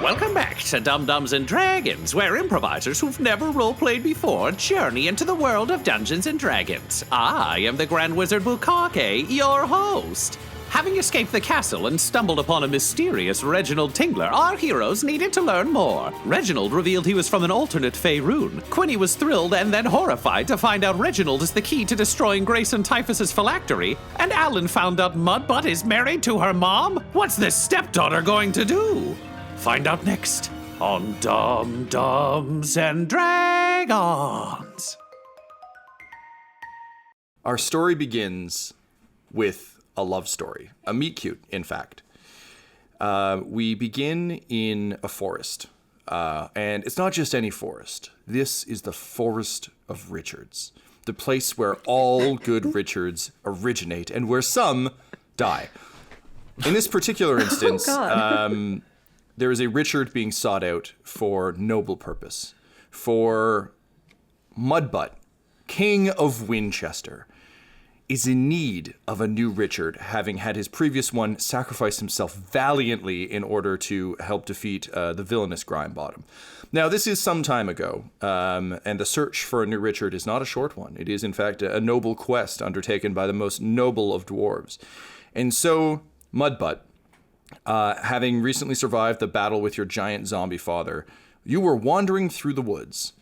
Welcome back to Dum-Dums and Dragons, where improvisers who've never roleplayed before journey into the world of Dungeons and Dragons. I am the Grand Wizard Bukkake, your host. Having escaped the castle and stumbled upon a mysterious Reginald Tingler, our heroes needed to learn more. Reginald revealed he was from an alternate Faerun. Quinny was thrilled and then horrified to find out Reginald is the key to destroying Greyson Typhus's phylactery. And Alyn found out MudButt is married to her mom? What's this stepdaughter going to do? Find out next on Dum-Dums and Dragons. Our story begins with a love story, a meet-cute, in fact. We begin in a forest, and it's not just any forest. This is the Forest of Richards, the place where all good Richards originate and where some die. In this particular instance, there is a Richard being sought out for noble purpose, for MudButt, King of Winchester, is in need of a new Richard, having had his previous one sacrifice himself valiantly in order to help defeat the villainous Grimebottom. Now, this is some time ago, and the search for a new Richard is not a short one. It is, in fact, a noble quest undertaken by the most noble of dwarves. And so, MudButt, having recently survived the battle with your giant zombie father, you were wandering through the woods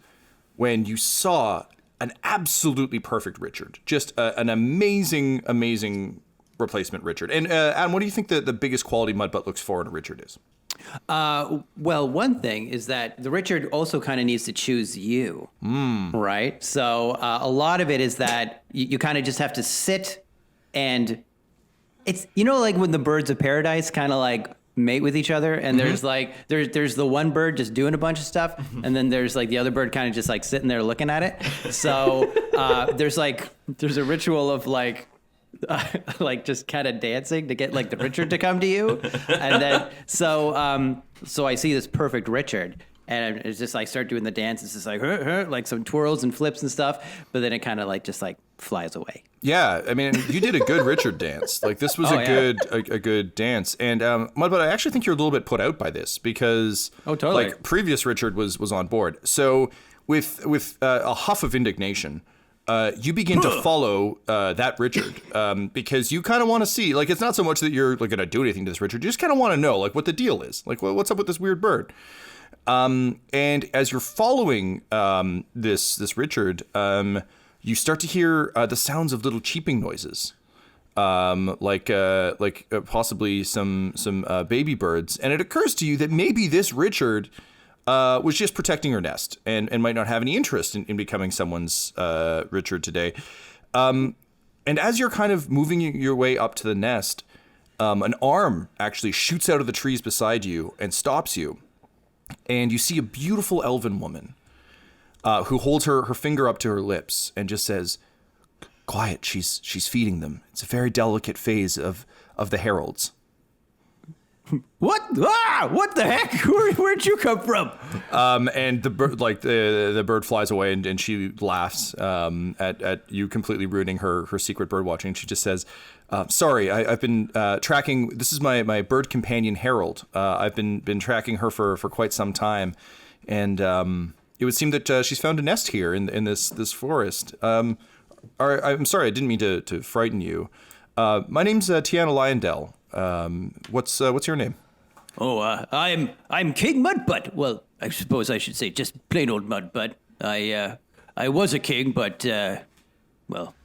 when you saw an absolutely perfect Richard. Just an amazing, amazing replacement Richard. And Adam, what do you think the biggest quality MudButt looks for in a Richard is? Well, one thing is that the Richard also kind of needs to choose you, right? So a lot of it is that you kind of just have to sit and it's, like when the birds of paradise kind of like mate with each other, and there's like there's the one bird just doing a bunch of stuff, and then there's like the other bird kind of just like sitting there looking at it. So there's a ritual of like just kind of dancing to get like the Richard to come to you, and then so I see this perfect Richard, and it's just like start doing the dance. It's just like some twirls and flips and stuff, but then it kind of like just like flies away. Yeah, I mean, you did a good Richard dance. Like this was a good dance. And MudButt, I actually think you're a little bit put out by this because totally. Like previous Richard was on board. So with a huff of indignation, you begin to follow that Richard because you kind of want to see, like, it's not so much that you're like going to do anything to this Richard. You just kind of want to know like what the deal is. Like, what's up with this weird bird? And as you're following this Richard, you start to hear the sounds of little cheeping noises, like possibly some baby birds. And it occurs to you that maybe this Richard was just protecting her nest and might not have any interest in becoming someone's Richard today. And as you're kind of moving your way up to the nest, an arm actually shoots out of the trees beside you and stops you. And you see a beautiful elven woman who holds her finger up to her lips and just says, "Quiet, she's feeding them. It's a very delicate phase of the heralds." What? What the heck? Where'd you come from? And the bird, the bird flies away and she laughs at you completely ruining her secret bird watching. And she just says, "Sorry, I've been tracking. This is my bird companion Harold. I've been tracking her for quite some time, and it would seem that she's found a nest here in this forest. I'm sorry, I didn't mean to frighten you. My name's Tiana Lyondell. What's your name?" "Oh, I'm King MudButt. Well, I suppose I should say just plain old MudButt. I was a king, but well,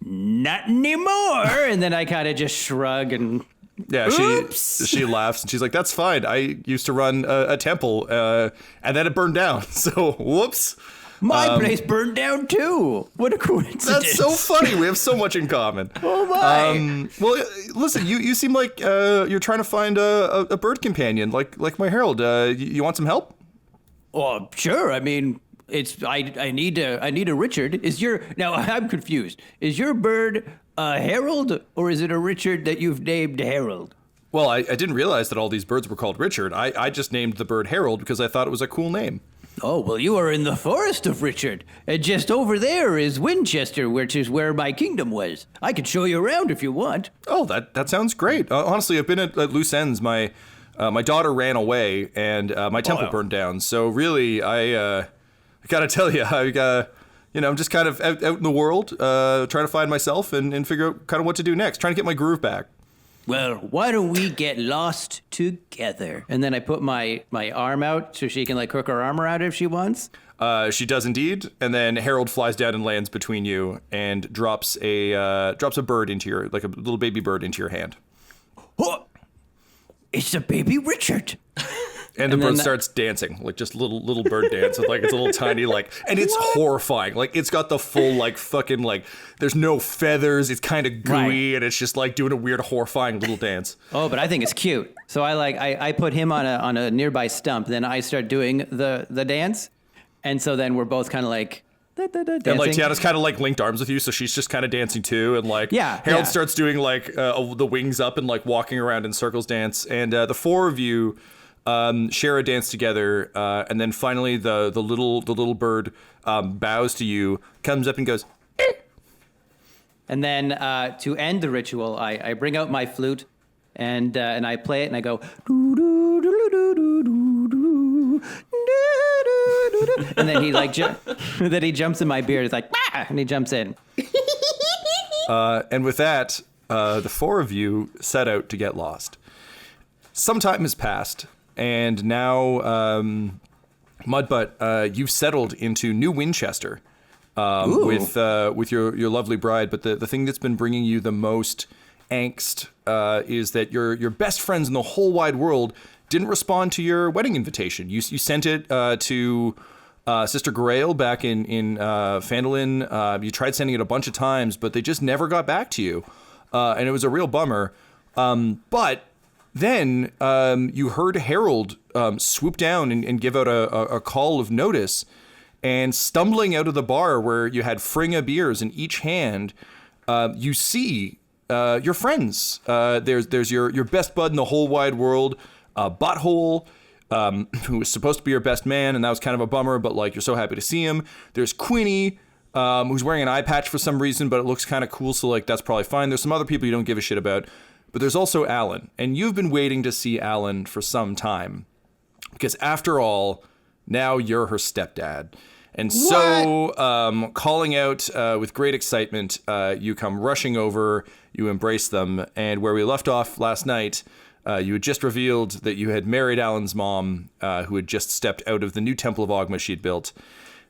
not anymore." And then I kind of just shrug and yeah, she laughs and she's like, "That's fine. I used to run a temple, and then it burned down. So whoops." My place burned down too. What a coincidence. That's so funny. We have so much in common. Oh my. Well, listen, you seem like you're trying to find a bird companion like my Harold. You want some help? Oh, sure. I mean, I need a Richard. Now I'm confused. Is your bird a Harold or is it a Richard that you've named Harold? Well, I didn't realize that all these birds were called Richard. I just named the bird Harold because I thought it was a cool name. Oh, well, you are in the Forest of Richard, and just over there is Winchester, which is where my kingdom was. I could show you around if you want. Oh, that sounds great. Honestly, I've been at loose ends. My My daughter ran away, and my temple burned down. So really, I gotta tell you, I'm just kind of out in the world, trying to find myself and figure out kind of what to do next, trying to get my groove back. Well, why don't we get lost together? And then I put my arm out so she can like hook her arm around it if she wants. She does indeed, and then Harold flies down and lands between you and drops a bird into your, like a little baby bird into your hand. Oh, it's a baby Richard. And the bird starts dancing, like just little bird dance with like its little tiny like, and it's horrifying. Like it's got the full like fucking like, there's no feathers. It's kind of gooey, and it's just like doing a weird horrifying little dance. Oh, but I think it's cute. So I put him on a nearby stump. Then I start doing the dance, and so then we're both kind of like. Dancing. And like Tiana's kind of like linked arms with you, so she's just kind of dancing too, and like Harold starts doing like the wings up and like walking around in circles dance, and the four of you. Share a dance together, and then finally the little bird bows to you, comes up and goes. And then to end the ritual, I bring out my flute, and I play it, and I go. And then he like then he jumps in my beard. It's like and he jumps in. And with that, the four of you set out to get lost. Some time has passed. And now, MudButt, you've settled into New Winchester with your lovely bride. But the thing that's been bringing you the most angst is that your best friends in the whole wide world didn't respond to your wedding invitation. You sent it to Sister Grail back in Phandalin. You tried sending it a bunch of times, but they just never got back to you. And it was a real bummer. But... Then you heard Harold swoop down and give out a call of notice, and stumbling out of the bar where you had Fringa beers in each hand, you see your friends. There's your best bud in the whole wide world, Butthole, who was supposed to be your best man, and that was kind of a bummer, but like you're so happy to see him. There's Quinny, who's wearing an eye patch for some reason, but it looks kind of cool, so like that's probably fine. There's some other people you don't give a shit about. But there's also Alyn, and you've been waiting to see Alyn for some time. Because after all, now you're her stepdad. And so, calling out with great excitement, you come rushing over, you embrace them, and where we left off last night, you had just revealed that you had married Alyn's mom, who had just stepped out of the new Temple of Ogma she'd built,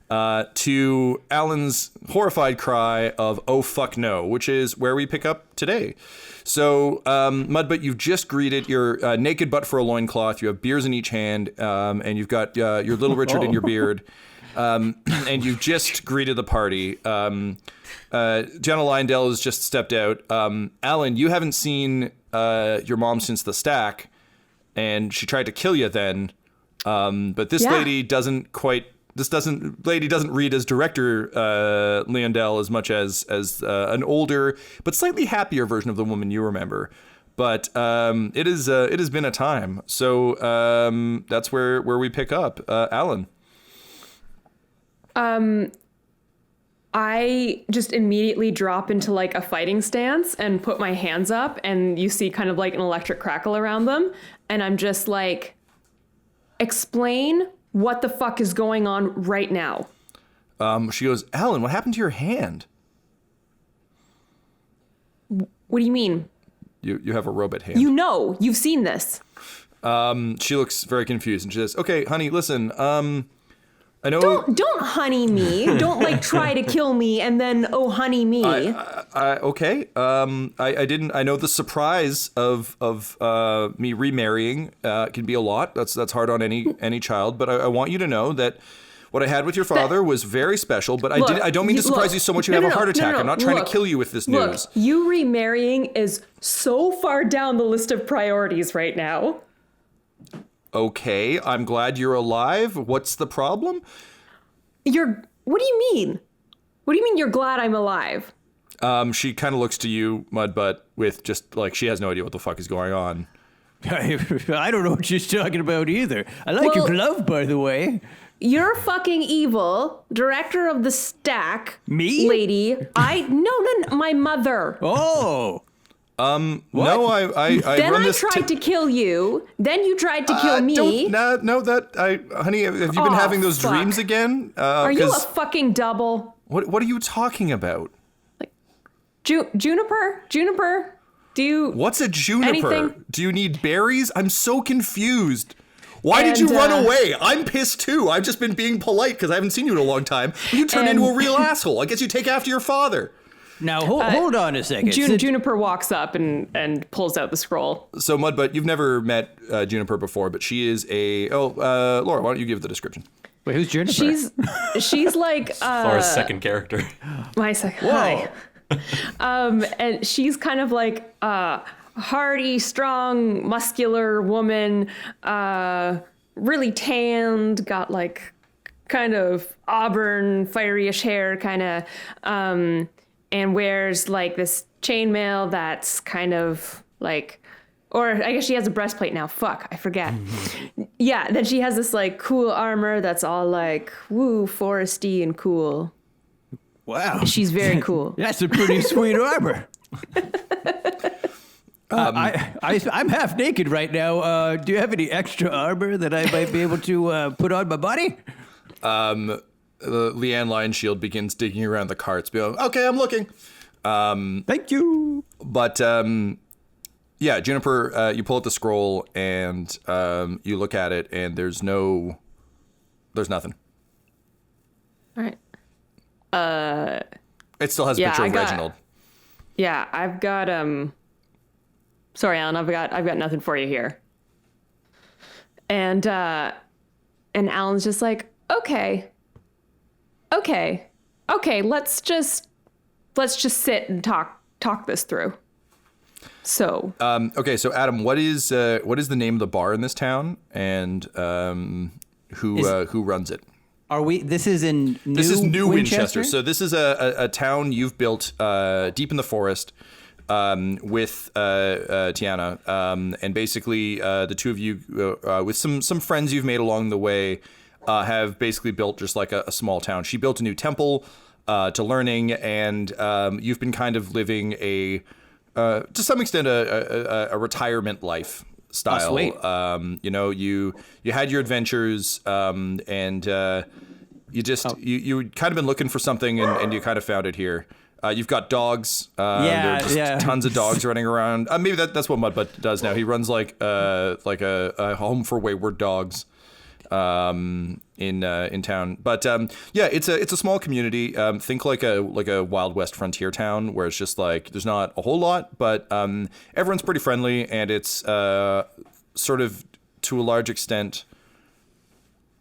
to Alyn's horrified cry of, "Oh, fuck no," which is where we pick up today. So, MudButt, you've just greeted your naked butt for a loincloth. You have beers in each hand, and you've got your little Richard in your beard. And you've just greeted the party. Jenna Lyondell has just stepped out. Alyn, you haven't seen your mom since the stack, and she tried to kill you then. But this lady doesn't read as director Lyondell as much as an older but slightly happier version of the woman you remember. But it has been a time. So that's where we pick up. Alyn. I just immediately drop into like a fighting stance and put my hands up, and you see kind of like an electric crackle around them. And I'm just like, explain what the fuck is going on right now. She goes, Alyn, what happened to your hand? What do you mean? You have a robot hand. You know, you've seen this. She looks very confused, and she says, okay, honey, listen, I know... Don't honey me. Don't, like, try to kill me and then, oh, honey me. Okay. I know the surprise of me remarrying can be a lot. That's hard on any child, but I want you to know that what I had with your father was very special, but I don't mean to surprise you so much you have a heart attack. I'm not trying to kill you with this news. You remarrying is so far down the list of priorities right now. Okay, I'm glad you're alive. What's the problem? What do you mean? What do you mean you're glad I'm alive? She kind of looks to you, MudButt, with just like she has no idea what the fuck is going on. I don't know what she's talking about either. I like your glove, by the way. You're fucking evil, director of the stack. Me? Lady. No, my mother. Oh. No, I Then run I this. tried to kill you. Then you tried to kill me. Honey, have you been having those fuck. dreams again? Are you a fucking double? What are you talking about? Juniper? Do you... What's a juniper? Anything? Do you need berries? I'm so confused. Why did you run away? I'm pissed too. I've just been being polite because I haven't seen you in a long time. You turned into a real asshole. I guess you take after your father. Now, hold on a second. Juniper walks up and pulls out the scroll. So, MudButt, you've never met Juniper before, but she is a... Laura, why don't you give the description? Wait, who's Juniper? She's like... Laura's second character. My second... Hi. And she's kind of like a hardy, strong, muscular woman, really tanned, got like kind of auburn, fiery-ish hair, kind of... and wears like this chainmail that's kind of like, or I guess she has a breastplate now. Fuck, I forget. Yeah, then she has this like cool armor that's all like woo, foresty and cool. Wow. She's very cool. That's a pretty sweet armor. I'm half naked right now. Do you have any extra armor that I might be able to put on my body? Leanne Lionshield begins digging around the carts. Okay, I'm looking. Thank you. But yeah, Juniper, you pull out the scroll and you look at it, and there's nothing. All right. It still has a picture of Reginald. Yeah, I've got Sorry, Alyn, I've got nothing for you here. And Alyn's just like, okay, let's just sit and talk this through. So okay, so Adam, what is the name of the bar in this town, and who runs it? This is New Winchester. So this is a town you've built deep in the forest with Tiana, and basically the two of you with some friends you've made along the way have basically built just like a small town. She built a new temple to learning, and you've been kind of living to some extent a retirement life style. Oh, sweet. You had your adventures, and you kind of been looking for something, and you kind of found it here. You've got dogs. There are just tons of dogs running around. Maybe that's what MudButt does now. He runs like a home for wayward dogs in town. But yeah, it's a small community. Think like a Wild West frontier town where it's just like there's not a whole lot, but everyone's pretty friendly, and it's sort of to a large extent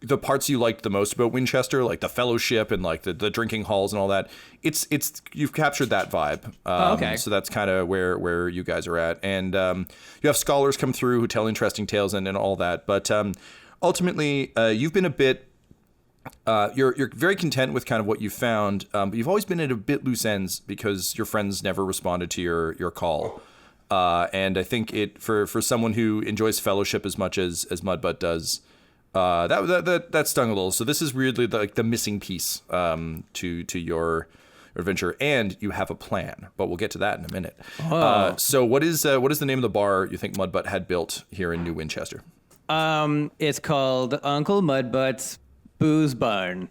the parts you liked the most about Winchester, like the fellowship and like the drinking halls and all that. It's you've captured that vibe. Okay. So that's kind of where you guys are at, and you have scholars come through who tell interesting tales and all that. But ultimately, you've been a bit. You're very content with kind of what you found, but you've always been at a bit loose ends because your friends never responded to your call. And I think for someone who enjoys fellowship as much as MudButt does, that stung a little. So this is really the missing piece to your adventure, and you have a plan, but we'll get to that in a minute. So what is the name of the bar you think MudButt had built here in New Winchester? It's called Uncle MudButt's Booze Barn.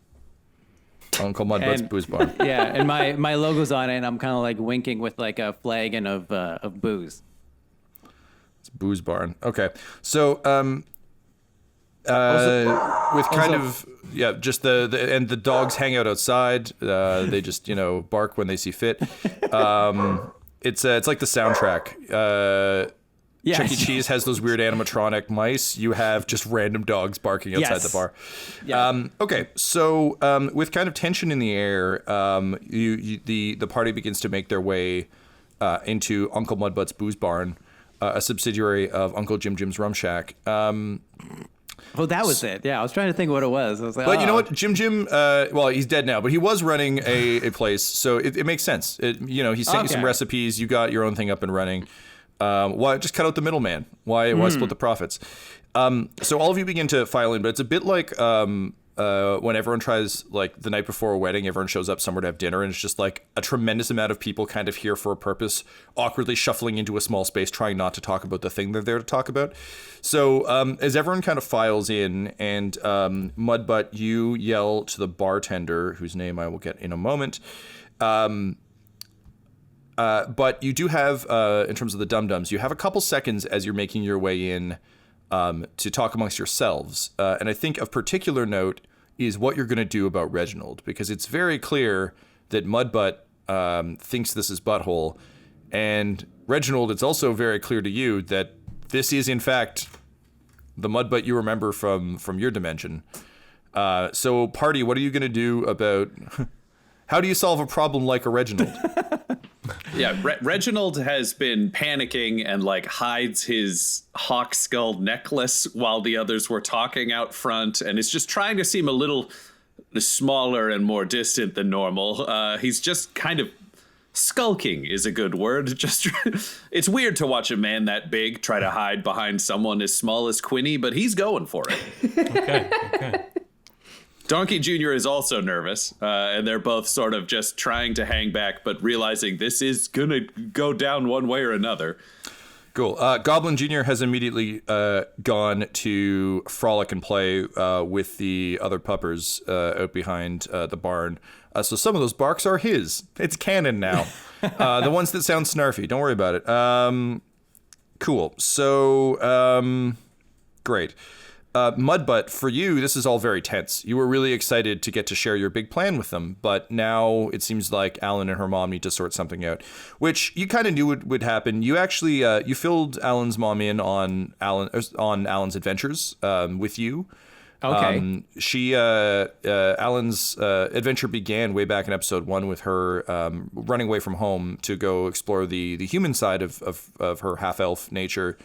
Uncle MudButt's Booze Barn. Yeah, and my logo's on it, and I'm kind of like winking with like a flagon of booze. It's Booze Barn. Okay, so with kind of just the dogs hang out outside. They just bark when they see fit. It's like the soundtrack. Yes. Chuck E. Cheese has those weird animatronic mice. You have just random dogs barking outside the bar. Yeah. Okay, so with kind of tension in the air, the party begins to make their way into Uncle MudButt's Booze Barn, a subsidiary of Uncle Jim Jim's Rum Shack. Oh, that was it. Yeah, I was trying to think what it was. I was like, but you know what, Jim, well, he's dead now, but he was running a place, so it makes sense. He sent you some recipes. You got your own thing up and running. Why just cut out the middleman? Why split the profits? So all of you begin to file in, but it's a bit like when everyone tries, like, the night before a wedding, everyone shows up somewhere to have dinner, and it's just, like, a tremendous amount of people kind of here for a purpose, awkwardly shuffling into a small space, trying not to talk about the thing they're there to talk about. So as everyone kind of files in, and MudButt, you yell to the bartender, whose name I will get in a moment, but you do have, in terms of the dum-dums, you have a couple seconds as you're making your way in to talk amongst yourselves. And I think of particular note is what you're going to do about Reginald, because it's very clear that MudButt thinks this is Butthole. And Reginald, it's also very clear to you that this is, in fact, the MudButt you remember from your dimension. So, party, what are you going to do about... How do you solve a problem like a Reginald? Yeah, Reginald has been panicking and like hides his hawk skull necklace while the others were talking out front, and is just trying to seem a little smaller and more distant than normal. He's just kind of skulking is a good word. Just it's weird to watch a man that big try to hide behind someone as small as Quinny, but he's going for it. Okay. Donkey Jr. is also nervous, and they're both sort of just trying to hang back, but realizing this is going to go down one way or another. Cool. Goblin Jr. has immediately gone to frolic and play with the other puppers out behind the barn. So some of those barks are his. It's canon now. The ones that sound snarfy. Don't worry about it. Cool. So, great. MudButt, for you, this is all very tense. You were really excited to get to share your big plan with them, but now it seems like Alyn and her mom need to sort something out, which you kind of knew would happen. You actually you filled Alyn's mom in on Alyn's adventures with you. Okay. Alyn's adventure began way back in episode 1 with her running away from home to go explore the human side of her half-elf nature.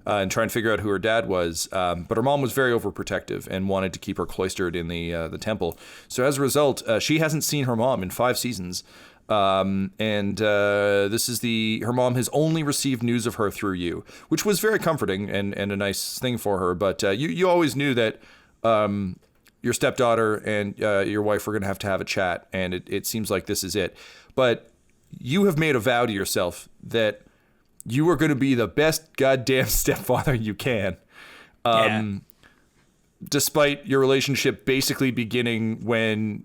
And try and figure out who her dad was. But her mom was very overprotective and wanted to keep her cloistered in the temple. So as a result, she hasn't seen her mom in 5 seasons. Her mom has only received news of her through you, which was very comforting and a nice thing for her. But you always knew that your stepdaughter and your wife were going to have a chat, and it seems like this is it. But you have made a vow to yourself that you are going to be the best goddamn stepfather you can. Despite your relationship basically beginning when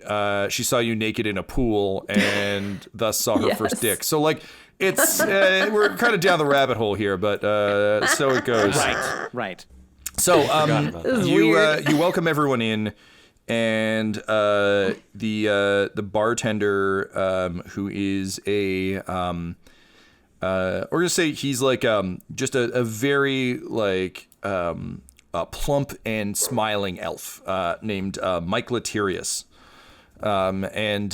she saw you naked in a pool and thus saw her first dick. So, like, it's we're kind of down the rabbit hole here, but so it goes. Right. So you welcome everyone in, and the bartender, who is we're gonna say he's like just a very like plump and smiling elf named Mike Latirius. He's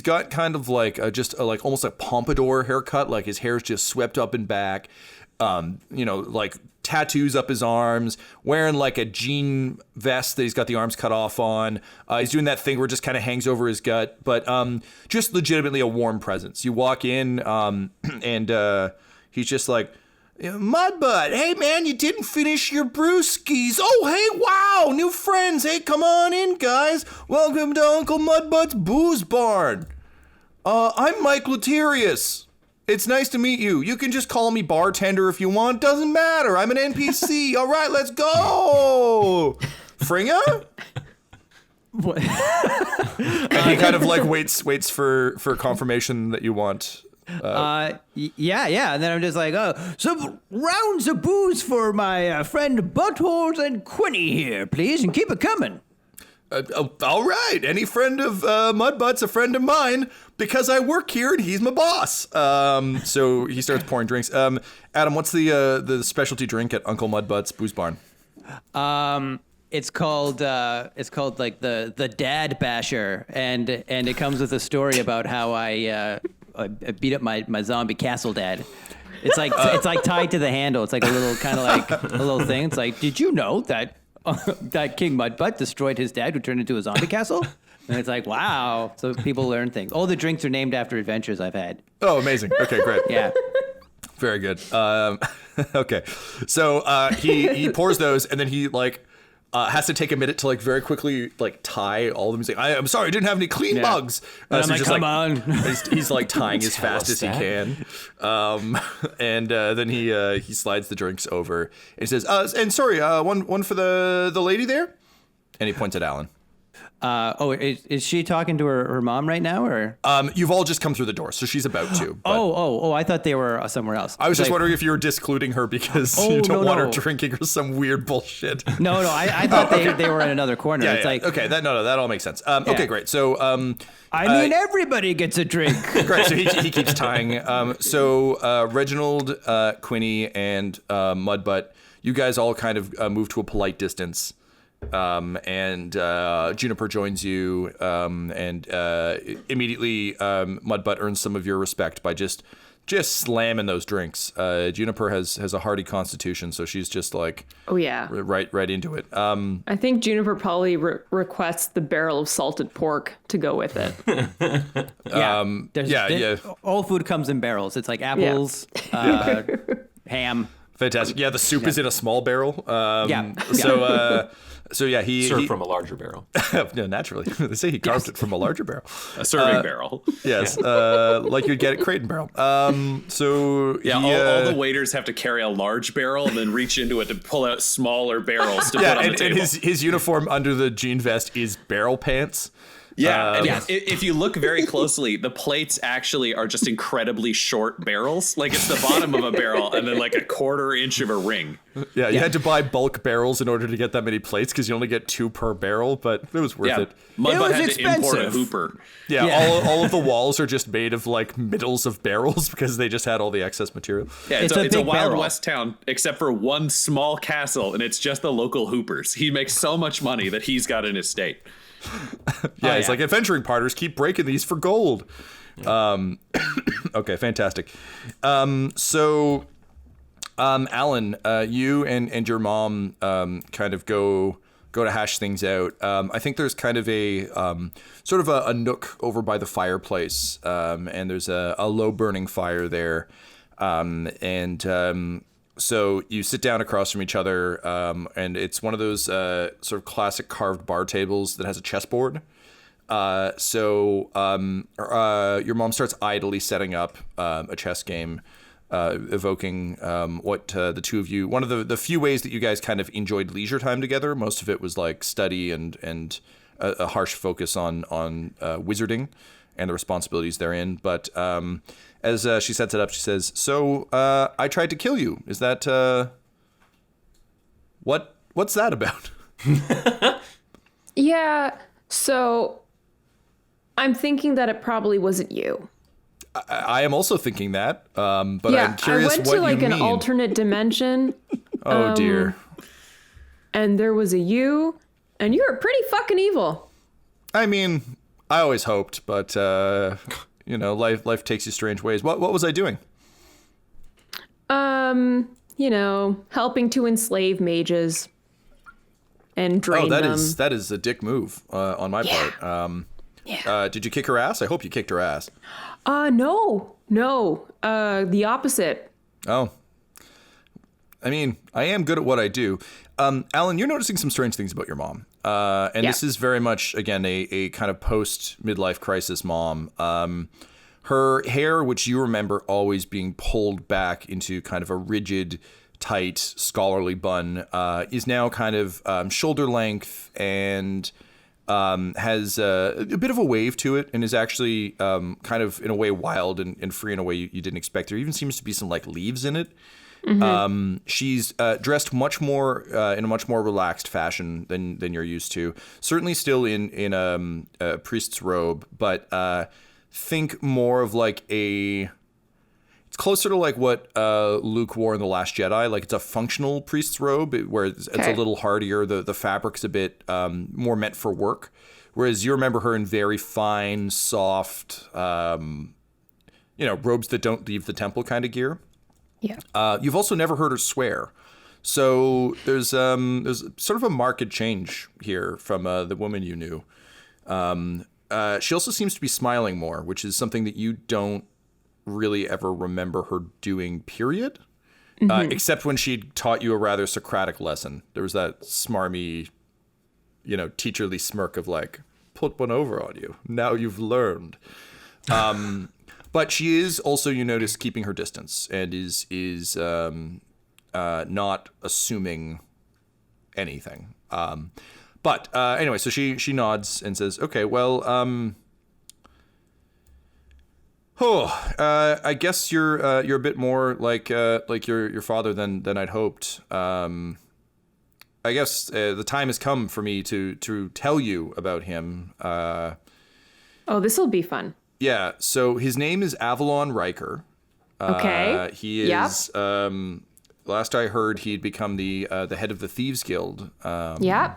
got kind of like like almost a pompadour haircut, like his hair's just swept up and back, like tattoos up his arms, wearing like a jean vest that he's got the arms cut off on. He's doing that thing where it just kind of hangs over his gut, but just legitimately a warm presence. You walk in and he's just like, MudButt, hey man, you didn't finish your brewskis. Oh, hey, wow, new friends. Hey, come on in, guys. Welcome to Uncle MudButt's Booze Barn. I'm Mike Latirius. It's nice to meet you. You can just call me bartender if you want. Doesn't matter. I'm an NPC. All right, let's go. Fringa? What? And he kind of like waits for confirmation that you want. Yeah. And then I'm just like, some rounds of booze for my friend Buttholes and Quinny here, please, and keep it coming. All right. Any friend of MudButt's a friend of mine because I work here and he's my boss. So he starts pouring drinks. Adam, what's the specialty drink at Uncle MudButt's Booze Barn? It's called like the Dad Basher, and it comes with a story about how I beat up my zombie castle dad. It's like tied to the handle. It's like a little kind of like a little thing. It's like, did you know that that King MudButt destroyed his dad, who turned into a zombie castle? And it's like, wow. So people learn things. All the drinks are named after adventures I've had. Oh, amazing. Okay, great. Yeah. Very good. Okay. So he pours those, and then he like has to take a minute to like very quickly like tie all of them. He's like, I'm sorry, I didn't have any clean mugs. I'm like, come on. He's like tying as fast as he can. And then he slides the drinks over and he says, and sorry, one for the lady there. And he points at Alyn. Is she talking to her mom right now, or? You've all just come through the door, so she's about to. Oh! I thought they were somewhere else. I was just wondering if you were discluding her because you don't want her drinking or some weird bullshit. No, I thought they were in another corner. It's like okay, that all makes sense. Okay, great. So I mean, everybody gets a drink. Great. So he keeps tying. So Reginald, Quinny, and MudButt, you guys all kind of move to a polite distance. And Juniper joins you, and immediately MudButt earns some of your respect by just slamming those drinks. Juniper has a hearty constitution, so she's just like, oh yeah, right into it. I think Juniper probably requests the barrel of salted pork to go with it. All food comes in barrels. It's like apples, ham. Fantastic. Yeah, the soup is in a small barrel. So yeah, he served from a larger barrel. No, naturally, they say he carved it from a larger barrel, a serving barrel. Yes, like you'd get at Creighton barrel. All the waiters have to carry a large barrel and then reach into it to pull out smaller barrels to put on the table. And his uniform under the jean vest is barrel pants. Yeah, if you look very closely, the plates actually are just incredibly short barrels. Like it's the bottom of a barrel and then like a 1/4 inch of a ring. Yeah, you had to buy bulk barrels in order to get that many plates because you only get 2 per barrel, but it was worth it. MudButt had to import a hooper. Yeah. All of the walls are just made of like middles of barrels because they just had all the excess material. Yeah, it's a Wild West town except for one small castle, and it's just the local hoopers. He makes so much money that he's got an estate. He's like, adventuring partners keep breaking these for gold. Okay, fantastic. So Alyn, you and your mom kind of go to hash things out. I think there's kind of a sort of a nook over by the fireplace, and there's a low burning fire there, so you sit down across from each other, and it's one of those sort of classic carved bar tables that has a chessboard. So your mom starts idly setting up a chess game, evoking what the two of you, one of the few ways that you guys kind of enjoyed leisure time together. Most of it was like study and a harsh focus on wizarding and the responsibilities therein. But as she sets it up, she says, so I tried to kill you. Is that what's that about? Yeah, so I'm thinking that it probably wasn't you. I am also thinking that, but I'm curious what you mean. I went to like an alternate dimension. Oh dear. And there was a you, and you were pretty fucking evil. I mean, I always hoped, but life takes you strange ways. What was I doing? Helping to enslave mages and drain them. That is a dick move on my part. Did you kick her ass? I hope you kicked her ass. No. The opposite. Oh. I mean, I am good at what I do. Alyn, you're noticing some strange things about your mom. This is very much, again, a kind of post-midlife crisis mom. Her hair, which you remember always being pulled back into kind of a rigid, tight, scholarly bun, is now kind of shoulder length and has a bit of a wave to it and is actually kind of, in a way, wild and free in a way you didn't expect. There even seems to be some, like, leaves in it. Mm-hmm. She's dressed much more in a much more relaxed fashion than you're used to. Certainly still in a priest's robe, but think more of like it's closer to like what Luke wore in The Last Jedi. Like it's a functional priest's robe where it's a little hardier. The fabric's a bit more meant for work. Whereas you remember her in very fine, soft, robes that don't leave the temple kind of gear. Yeah. You've also never heard her swear. So there's sort of a marked change here from the woman you knew. She also seems to be smiling more, which is something that you don't really ever remember her doing, period. Mm-hmm. Except when she taught you a rather Socratic lesson. There was that smarmy teacherly smirk of like, put one over on you. Now you've learned. But she is also, you notice, keeping her distance and is not assuming anything. But anyway, so she nods and says, "Okay, well, I guess you're a bit more like your father than I'd hoped. I guess the time has come for me to tell you about him. Oh, this will be fun. Yeah. So his name is Avalon Riker. Okay. He is. Last I heard, he'd become the head of the Thieves Guild. Yeah.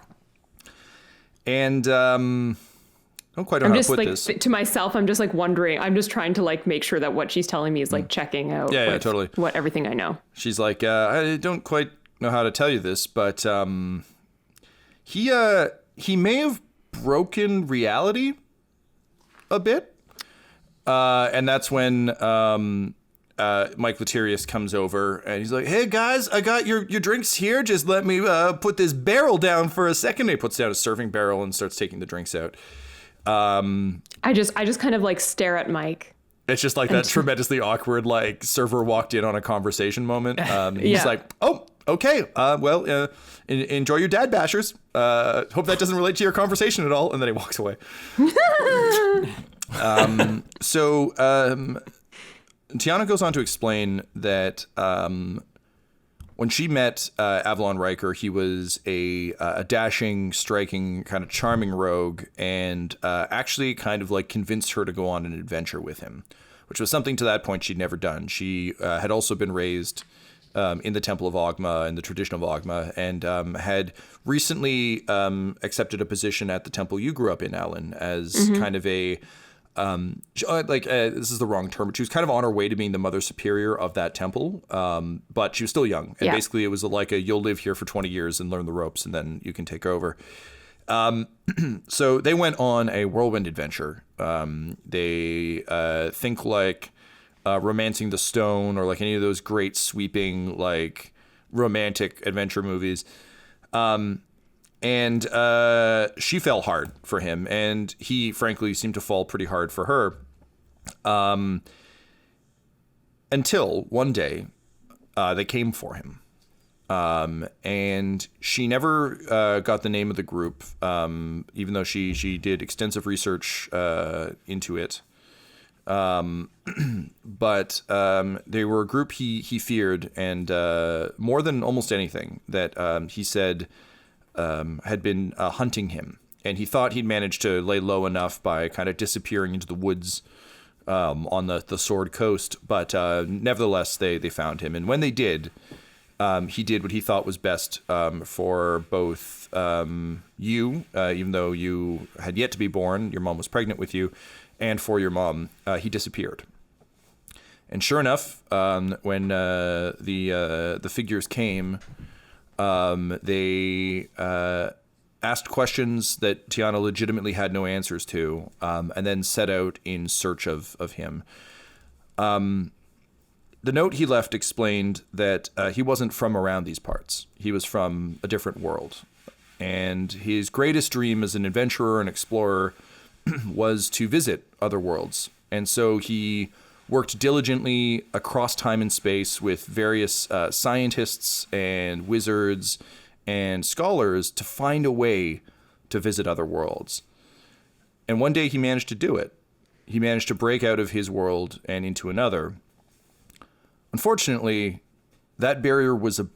And I don't quite know how to put this. To myself, I'm just like wondering. I'm just trying to like make sure that what she's telling me is like checking out. Yeah, totally. What everything I know. She's like, I don't quite know how to tell you this, but he may have broken reality a bit, and that's when Mike Latirius comes over and he's like, "Hey guys, I got your drinks here. Just let me put this barrel down for a second." And he puts down a serving barrel and starts taking the drinks out. I just kind of like stare at Mike. It's just like that tremendously awkward like server walked in on a conversation moment. He's like, "Oh, okay. Well, enjoy your dad bashers. Hope that doesn't relate to your conversation at all." And then he walks away. Tiana goes on to explain that when she met Avalon Riker, he was a dashing, striking, kind of charming rogue, and actually kind of like convinced her to go on an adventure with him, which was something to that point she'd never done. She had also been raised in the Temple of Ogma, in the tradition of Ogma, and had recently accepted a position at the temple you grew up in, Alyn, as kind of a... this is the wrong term, but she was kind of on her way to being the mother superior of that temple. But she was still young. And basically it was like you'll live here for 20 years and learn the ropes and then you can take over. So they went on a whirlwind adventure. They think like Romancing the Stone or like any of those great sweeping like romantic adventure movies. And she fell hard for him, and he, frankly, seemed to fall pretty hard for her. Until one day, they came for him. And she never got the name of the group, even though she did extensive research into it. But they were a group he feared, and more than almost anything, that he said... had been hunting him, and he thought he'd managed to lay low enough by kind of disappearing into the woods on the Sword Coast, but nevertheless they found him, and when they did, he did what he thought was best for both you, even though you had yet to be born, your mom was pregnant with you, and for your mom. He disappeared. And sure enough, when the figures came, they asked questions that Tiana legitimately had no answers to, and then set out in search of him. The note he left explained that he wasn't from around these parts. He was from a different world. And his greatest dream as an adventurer and explorer was to visit other worlds. And so he worked diligently across time and space with various scientists and wizards and scholars to find a way to visit other worlds. And one day he managed to do it. He managed to break out of his world and into another. Unfortunately, that barrier was a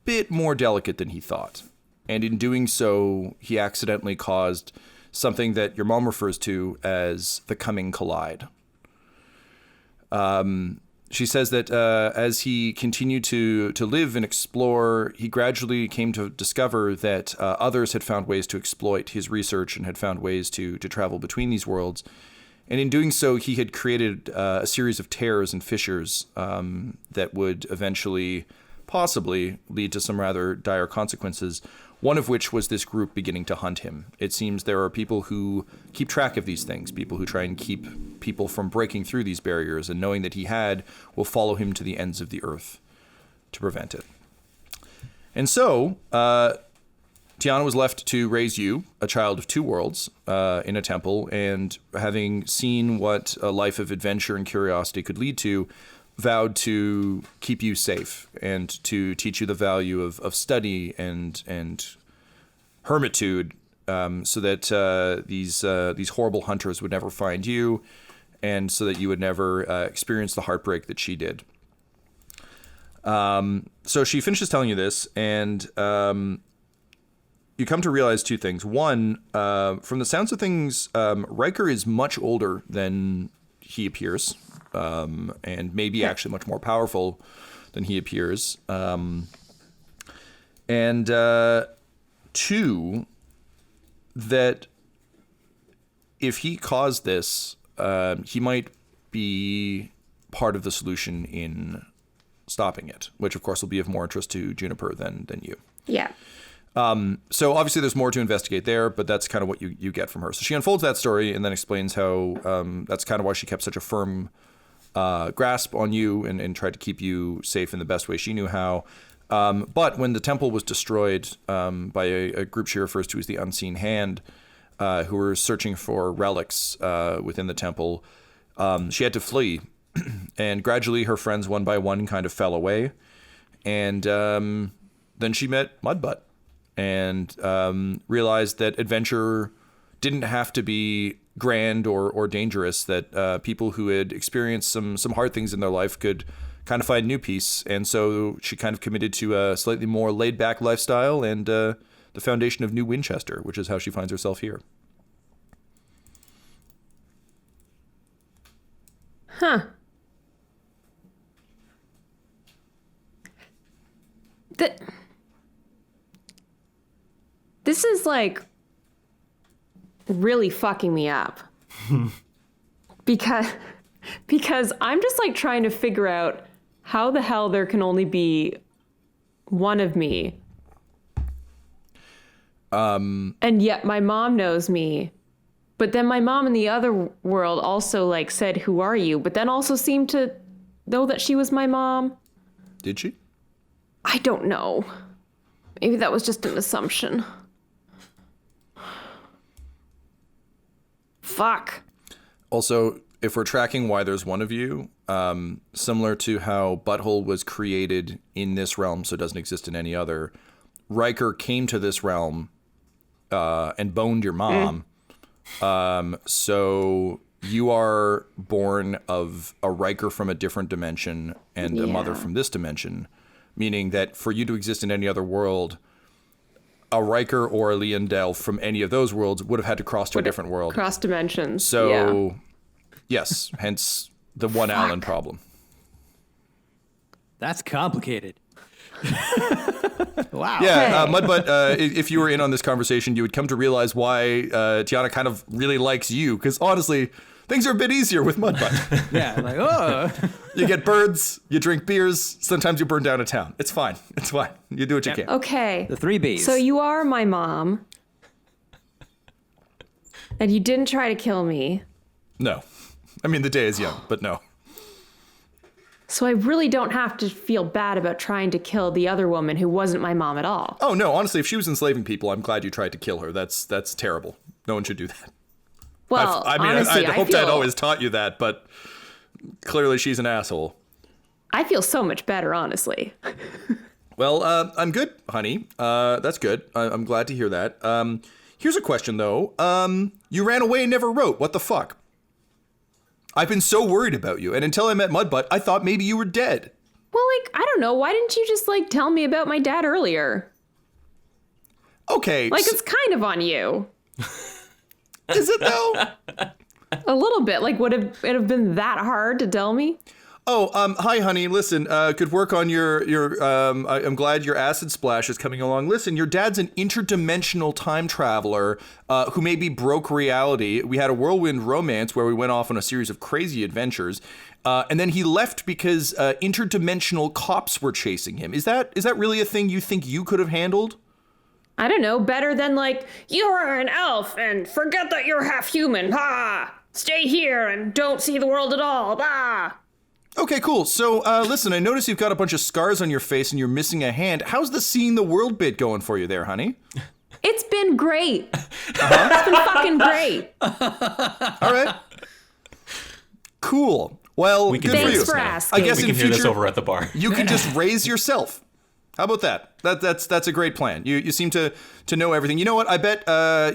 bit more delicate than he thought. And in doing so, he accidentally caused something that your mom refers to as the coming collide. She says that as he continued to live and explore, he gradually came to discover that others had found ways to exploit his research and had found ways to travel between these worlds. And in doing so, he had created a series of tears and fissures that would eventually possibly lead to some rather dire consequences, one of which was this group beginning to hunt him. It seems there are people who keep track of these things, people who try and keep people from breaking through these barriers, and knowing that he will follow him to the ends of the earth to prevent it. And so, Tiana was left to raise you, a child of two worlds, in a temple, and having seen what a life of adventure and curiosity could lead to, vowed to keep you safe and to teach you the value of study and hermitude, so that these horrible hunters would never find you, and so that you would never experience the heartbreak that she did. So she finishes telling you this, and you come to realize two things. One, from the sounds of things, Riker is much older than he appears, and maybe actually much more powerful than he appears. And two, that if he caused this, he might be part of the solution in stopping it, which of course will be of more interest to Juniper than you. Yeah. So obviously there's more to investigate there, but that's kind of what you get from her. So she unfolds that story and then explains how that's kind of why she kept such a firm grasp on you and tried to keep you safe in the best way she knew how. But when the temple was destroyed by a group she refers to as the Unseen Hand, who were searching for relics within the temple, she had to flee. And gradually her friends one by one kind of fell away. And then she met MudButt and realized that adventure didn't have to be grand or dangerous, that people who had experienced some hard things in their life could kind of find new peace. And so she kind of committed to a slightly more laid-back lifestyle and the foundation of New Winchester, which is how she finds herself here. Huh. This is like really fucking me up. because I'm just like trying to figure out how the hell there can only be one of me. And yet my mom knows me. But then my mom in the other world also like said, "Who are you?" But then also seemed to know that she was my mom. Did she? I don't know. Maybe that was just an assumption. Fuck. Also, if we're tracking why there's one of you, similar to how Butthole was created in this realm so it doesn't exist in any other, Riker came to this realm and boned your mom. So you are born of a Riker from a different dimension and a mother from this dimension, meaning that for you to exist in any other world, a Riker or a Leondell from any of those worlds would have had to cross to a different world. Cross dimensions. So, yes, hence the one Alyn problem. That's complicated. Wow. Yeah, MudButt, if you were in on this conversation, you would come to realize why Tiana kind of really likes you, because honestly, things are a bit easier with MudButt. Yeah, like, oh. You get birds, you drink beers, sometimes you burn down a town. It's fine. It's fine. You do what you can. Okay. The 3 Bs. So you are my mom. And you didn't try to kill me. No. I mean, the day is young, but no. So I really don't have to feel bad about trying to kill the other woman who wasn't my mom at all. Oh, no. Honestly, if she was enslaving people, I'm glad you tried to kill her. That's terrible. No one should do that. Well, I mean, honestly, I hoped I'd always taught you that, but clearly she's an asshole. I feel so much better, honestly. Well, I'm good, honey. That's good. I'm glad to hear that. Here's a question, though. You ran away and never wrote. What the fuck? I've been so worried about you, and until I met MudButt, I thought maybe you were dead. Well, like, I don't know. Why didn't you just, like, tell me about my dad earlier? Okay. Like, it's kind of on you. Is it, though? A little bit. Like, would it have been that hard to tell me? Oh, hi, honey. Listen, good work on your I'm glad your acid splash is coming along. Listen, your dad's an interdimensional time traveler who maybe broke reality. We had a whirlwind romance where we went off on a series of crazy adventures. And then he left because interdimensional cops were chasing him. Is that really a thing you think you could have handled? I don't know. Better than, like, you're an elf and forget that you're half human. Ha! Stay here and don't see the world at all. Bah! Okay, cool. So, listen, I notice you've got a bunch of scars on your face and you're missing a hand. How's the seeing the world bit going for you there, honey? It's been great. It's been fucking great. All right. Cool. Well, good for you. Thanks for asking. I guess We in can hear this future over at the bar. you can just raise yourself. How about that? That's a great plan. You seem to know everything. You know what? I bet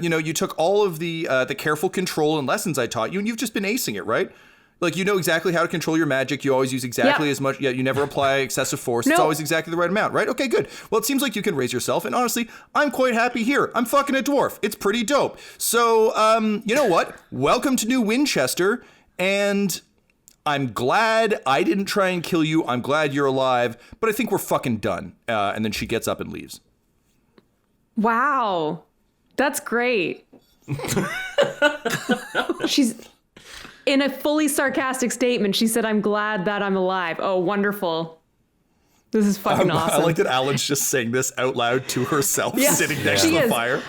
you took all of the careful control and lessons I taught you, and you've just been acing it, right? Like, you know exactly how to control your magic. You always use exactly as much. Yeah, you never apply excessive force. It's always exactly the right amount, right? Okay, good. Well, it seems like you can raise yourself, and honestly, I'm quite happy here. I'm fucking a dwarf. It's pretty dope. So, you know what? Welcome to New Winchester, and I'm glad I didn't try and kill you. I'm glad you're alive, but I think we're fucking done. And then she gets up and leaves. Wow. That's great. She's in a fully sarcastic statement. She said, I'm glad that I'm alive. Oh, wonderful. This is fucking awesome. I like that Alyn's just saying this out loud to herself, sitting next to She the is. fire.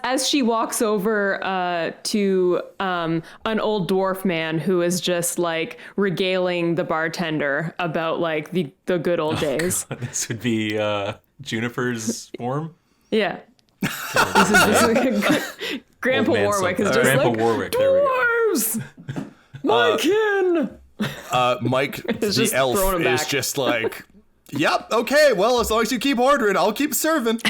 As she walks over to an old dwarf man who is just like regaling the bartender about like the good old days. God, this would be Juniper's form. Yeah. This is Grandpa Old man Warwick is something. just Grandpa like, Warwick, there we go. dwarves! My kin! Mike, the just elf, throwing him is back. just like, yep, okay, well, as long as you keep ordering, I'll keep serving.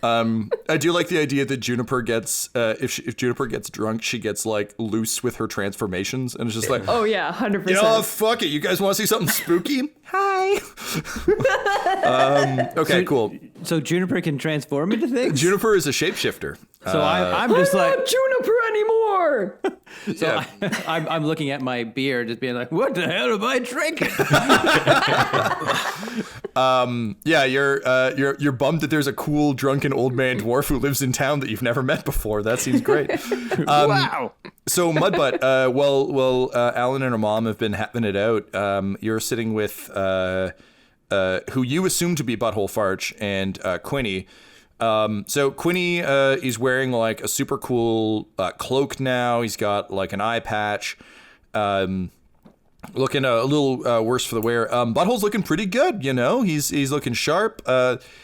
I do like the idea that Juniper gets, if Juniper gets drunk, she gets like loose with her transformations, and it's just like, Oh yeah, 100%. you know, fuck it, you guys want to see something spooky? Hi. Okay, cool. So Juniper can transform into things? Juniper is a shapeshifter. So I'm just I'm like, not Juniper anymore! Yeah. I'm looking at my beer, just being like, what the hell am I drinking? Yeah, you're bummed that there's a cool drunken old man dwarf who lives in town that you've never met before. That seems great. Wow. So MudButt, Alyn and her mom have been having it out. You're sitting with who you assume to be Butthole Farch and Quinny. So Quinny is wearing like a super cool cloak now. He's got like an eye patch. Looking a little worse for the wear. Butthole's looking pretty good, you know. He's looking sharp.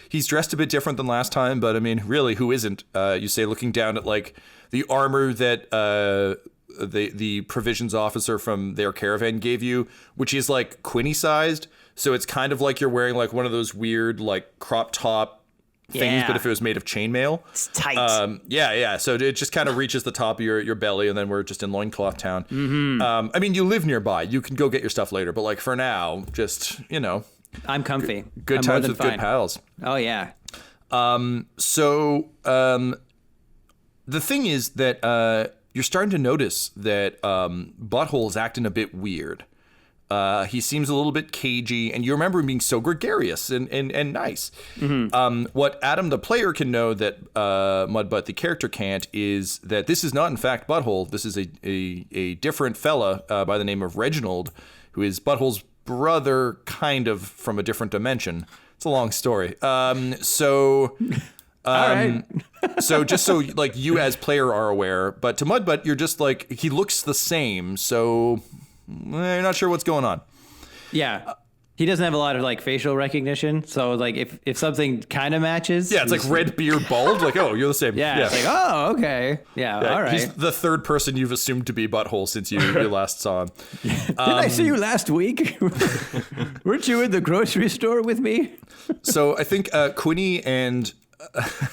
He's dressed a bit different than last time, but I mean, really, who isn't? You say looking down at like the armor that the provisions officer from their caravan gave you, which is like Quinny sized. So it's kind of like you're wearing like one of those weird like crop top things, Yeah. but if it was made of chainmail. It's tight. Yeah. So it just kind of reaches the top of your belly, and then we're just in Loincloth Town. Mm-hmm. I mean, you live nearby. You can go get your stuff later, but like for now, just, you know, I'm comfy. good I'm more times than with good fine. pals. Oh, yeah. So the thing is that you're starting to notice that Butthole's acting a bit weird. He seems a little bit cagey, and you remember him being so gregarious and nice. Mm-hmm. What Adam the player can know that MudButt the character can't is that this is not in fact Butthole. This is a different fella by the name of Reginald, who is Butthole's brother, kind of from a different dimension. It's a long story. All right. So just so like you as player are aware, but to MudButt, you're just like, he looks the same, so you're not sure what's going on. Yeah. He doesn't have a lot of like facial recognition. So like if something kind of matches. Yeah, it's like red beard, bald. Like, oh, you're the same. Yeah. It's like, oh, okay. Yeah. All right. He's the third person you've assumed to be Butthole since you last saw him. Didn't I see you last week? Weren't you in the grocery store with me? So I think Quinny and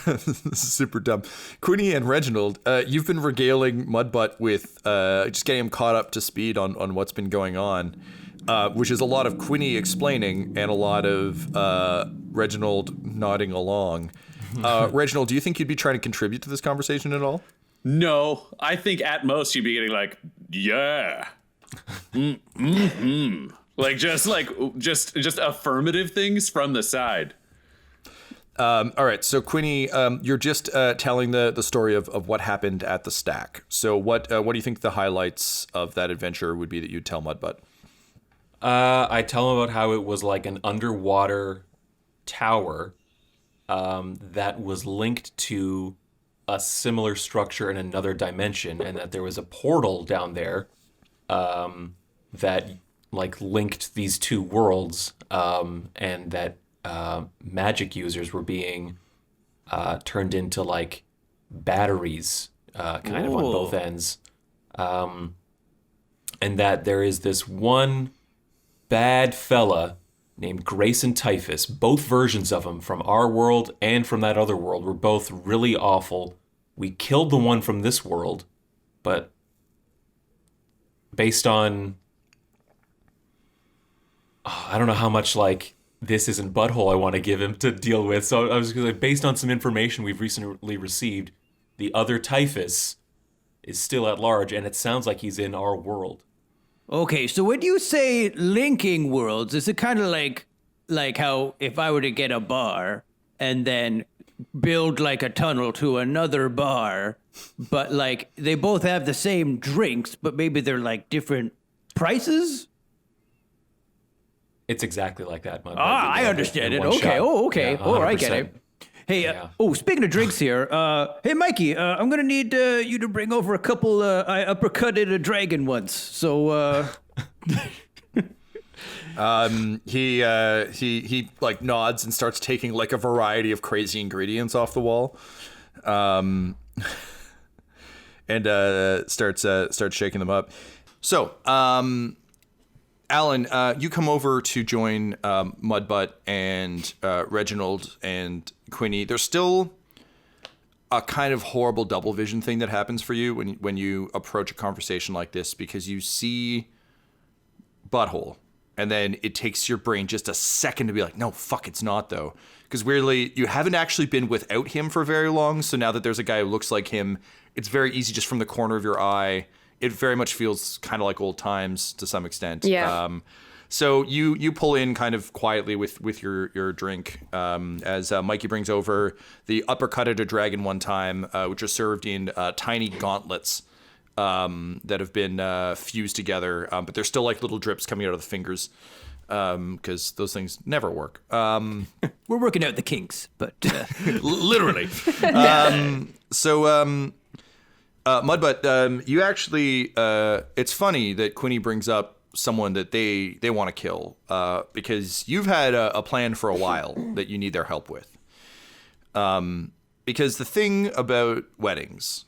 this is super dumb. Quinny and Reginald, you've been regaling MudButt with just getting him caught up to speed on what's been going on, which is a lot of Quinny explaining and a lot of Reginald nodding along. Reginald, do you think you'd be trying to contribute to this conversation at all? No, I think at most you'd be getting like, yeah. Mm-hmm. Like just affirmative things from the side. All right, so Quinny, you're just telling the story of what happened at the stack. So what do you think the highlights of that adventure would be that you'd tell MudButt? I tell him about how it was like an underwater tower that was linked to a similar structure in another dimension, and that there was a portal down there that like linked these two worlds, and that magic users were being turned into like batteries kind of on both ends. And that there is this one bad fella named Greyson Typhus. Both versions of him from our world and from that other world were both really awful. We killed the one from this world, but based on... I don't know how much, like, this isn't butthole I want to give him to deal with. So I was like, based on some information we've recently received, the other Typhus is still at large, and it sounds like he's in our world. Okay, so when you say linking worlds, is it kind of like how if I were to get a bar and then build like a tunnel to another bar, but like they both have the same drinks, but maybe they're like different prices? It's exactly like that, MudButt. I understand it. Okay. Shot. Oh, okay. Yeah, Oh, I get 100%. it. Hey, speaking of drinks here, hey, Mikey, I'm going to need you to bring over a couple, I uppercutted a dragon once, so, He like nods and starts taking like a variety of crazy ingredients off the wall, and starts shaking them up. So, Alyn, you come over to join MudButt and Reginald and Quinny. There's still a kind of horrible double vision thing that happens for you when you approach a conversation like this, because you see butthole, and then it takes your brain just a second to be like, no, fuck, it's not though. Because weirdly, you haven't actually been without him for very long, so now that there's a guy who looks like him, it's very easy just from the corner of your eye. It very much feels kind of like old times to some extent. Yeah. So you pull in kind of quietly with your drink as Mikey brings over the uppercutted a dragon one time, which are served in tiny gauntlets that have been fused together, but they're still like little drips coming out of the fingers because those things never work. we're working out the kinks, but... Literally. MudButt, you actually, it's funny that Quinny brings up someone that they want to kill, because you've had a plan for a while that you need their help with. Because the thing about weddings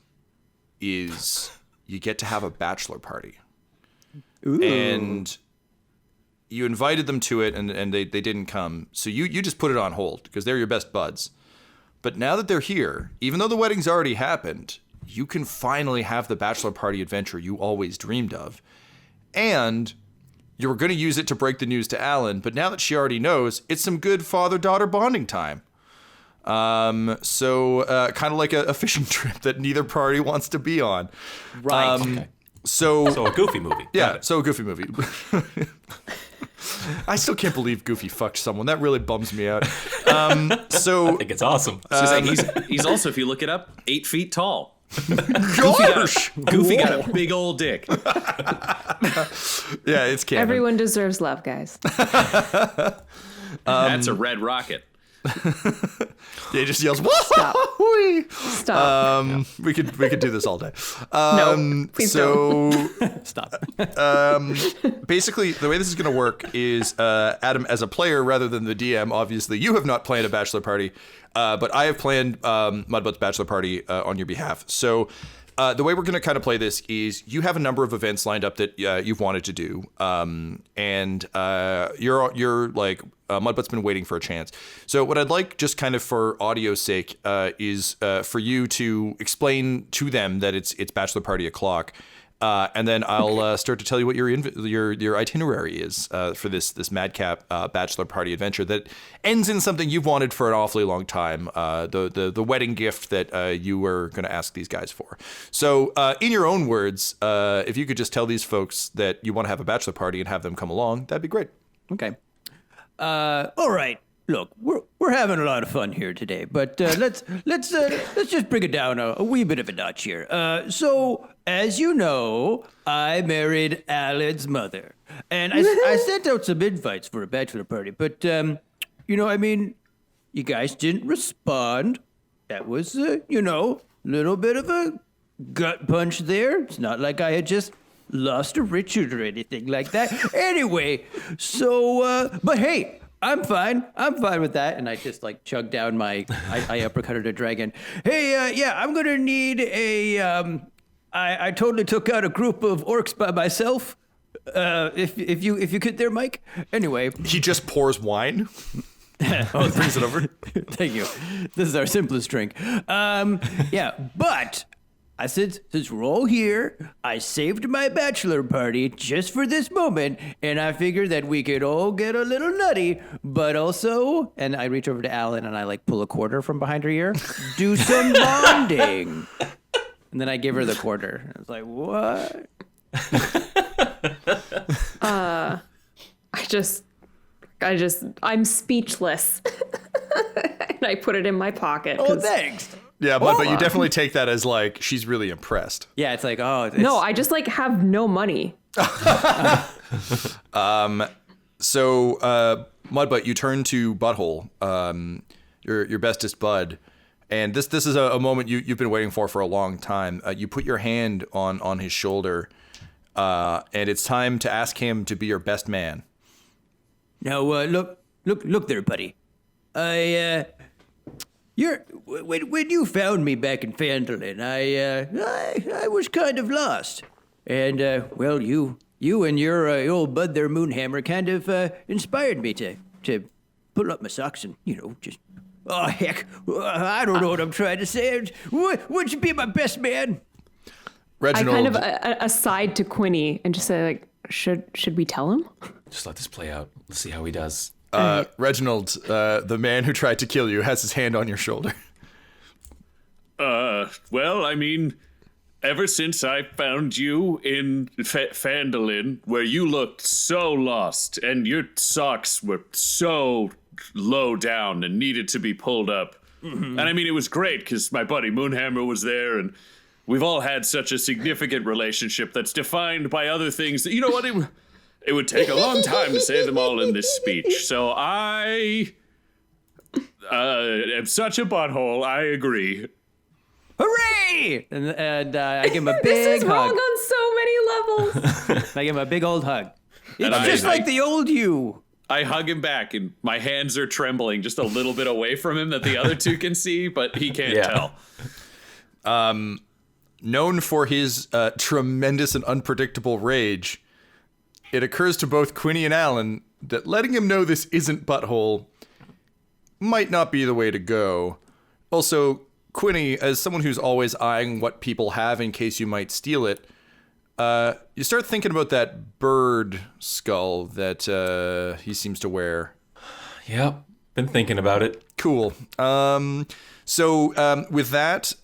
is you get to have a bachelor party. Ooh. And you invited them to it, and they didn't come. So you just put it on hold because they're your best buds. But now that they're here, even though the wedding's already happened, you can finally have the bachelor party adventure you always dreamed of. And you were going to use it to break the news to Alyn, but now that she already knows, it's some good father-daughter bonding time. So kind of like a fishing trip that neither party wants to be on. Right. Okay. So a Goofy movie. yeah, so a Goofy movie. I still can't believe Goofy fucked someone. That really bums me out. I think it's awesome. He's also, if you look it up, 8 feet tall. Gosh! Goofy got a big old dick. Yeah, it's canon. Everyone deserves love, guys. That's a red rocket. Yeah, he just yells, Stop. "Woo-hoo-wee." Stop. We could do this all day. No, please don't. Stop. Basically, the way this is going to work is Adam, as a player rather than the DM, obviously, you have not planned a bachelor party, but I have planned MudButt's bachelor party on your behalf. So the way we're going to kind of play this is you have a number of events lined up that you've wanted to do, and you're like, MudButt's been waiting for a chance. So what I'd like, just kind of for audio's sake, is for you to explain to them that it's bachelor party o'clock. And then I'll start to tell you what your itinerary is for this madcap bachelor party adventure that ends in something you've wanted for an awfully long time, the wedding gift that you were going to ask these guys for. So in your own words, if you could just tell these folks that you want to have a bachelor party and have them come along, that'd be great. Okay. All right. Look, we're having a lot of fun here today, but let's just bring it down a wee bit of a notch here. So, as you know, I married Alyn's mother, and I sent out some invites for a bachelor party, but you guys didn't respond. That was little bit of a gut punch there. It's not like I had just lost to Richard or anything like that. Anyway, so, but hey, I'm fine with that. And I just like chug down I uppercutted a dragon. Hey, yeah, I'm gonna need I totally took out a group of orcs by myself. If you could there, Mike. Anyway. He just pours wine. Brings it over. Thank you. This is our simplest drink. Yeah, but I said, since we're all here, I saved my bachelor party just for this moment, and I figured that we could all get a little nutty, but also, and I reach over to Alyn and I like pull a quarter from behind her ear, do some bonding. And then I give her the quarter. I was like, what? I'm speechless. And I put it in my pocket. Oh, thanks. Yeah, but you definitely take that as like she's really impressed. Yeah, it's like, oh. No, I just like have no money. So, MudButt, you turn to Butthole, your bestest bud, and this is a moment you've been waiting for a long time. You put your hand on his shoulder, and it's time to ask him to be your best man. Now, look there, buddy. When you found me back in Phandalin, I was kind of lost, and well, you and your old bud there, Moonhammer, kind of inspired me to pull up my socks and just. Oh heck, I don't know what I'm trying to say. Would you be my best man? Reginald. I kind of aside to Quinny and just say like, should we tell him? Just let this play out. Let's see how he does. Reginald, the man who tried to kill you, has his hand on your shoulder. Well, I mean, ever since I found you in Phandalin, where you looked so lost and your socks were so low down and needed to be pulled up. Mm-hmm. And I mean, it was great because my buddy Moonhammer was there, and we've all had such a significant relationship that's defined by other things that, you know what, it would take a long time to say them all in this speech. So I am such a butthole, I agree. Hooray! And I give him a big This is wrong hug. on so many levels. I give him a big old hug. And It's just like the old you. I hug him back, and my hands are trembling just a little bit away from him that the other two can see, but he can't tell. Known for his tremendous and unpredictable rage, it occurs to both Quinny and Alyn that letting him know this isn't Butthole might not be the way to go. Also, Quinny, as someone who's always eyeing what people have in case you might steal it, you start thinking about that bird skull that he seems to wear. Yep, been thinking about it. Cool. So with that,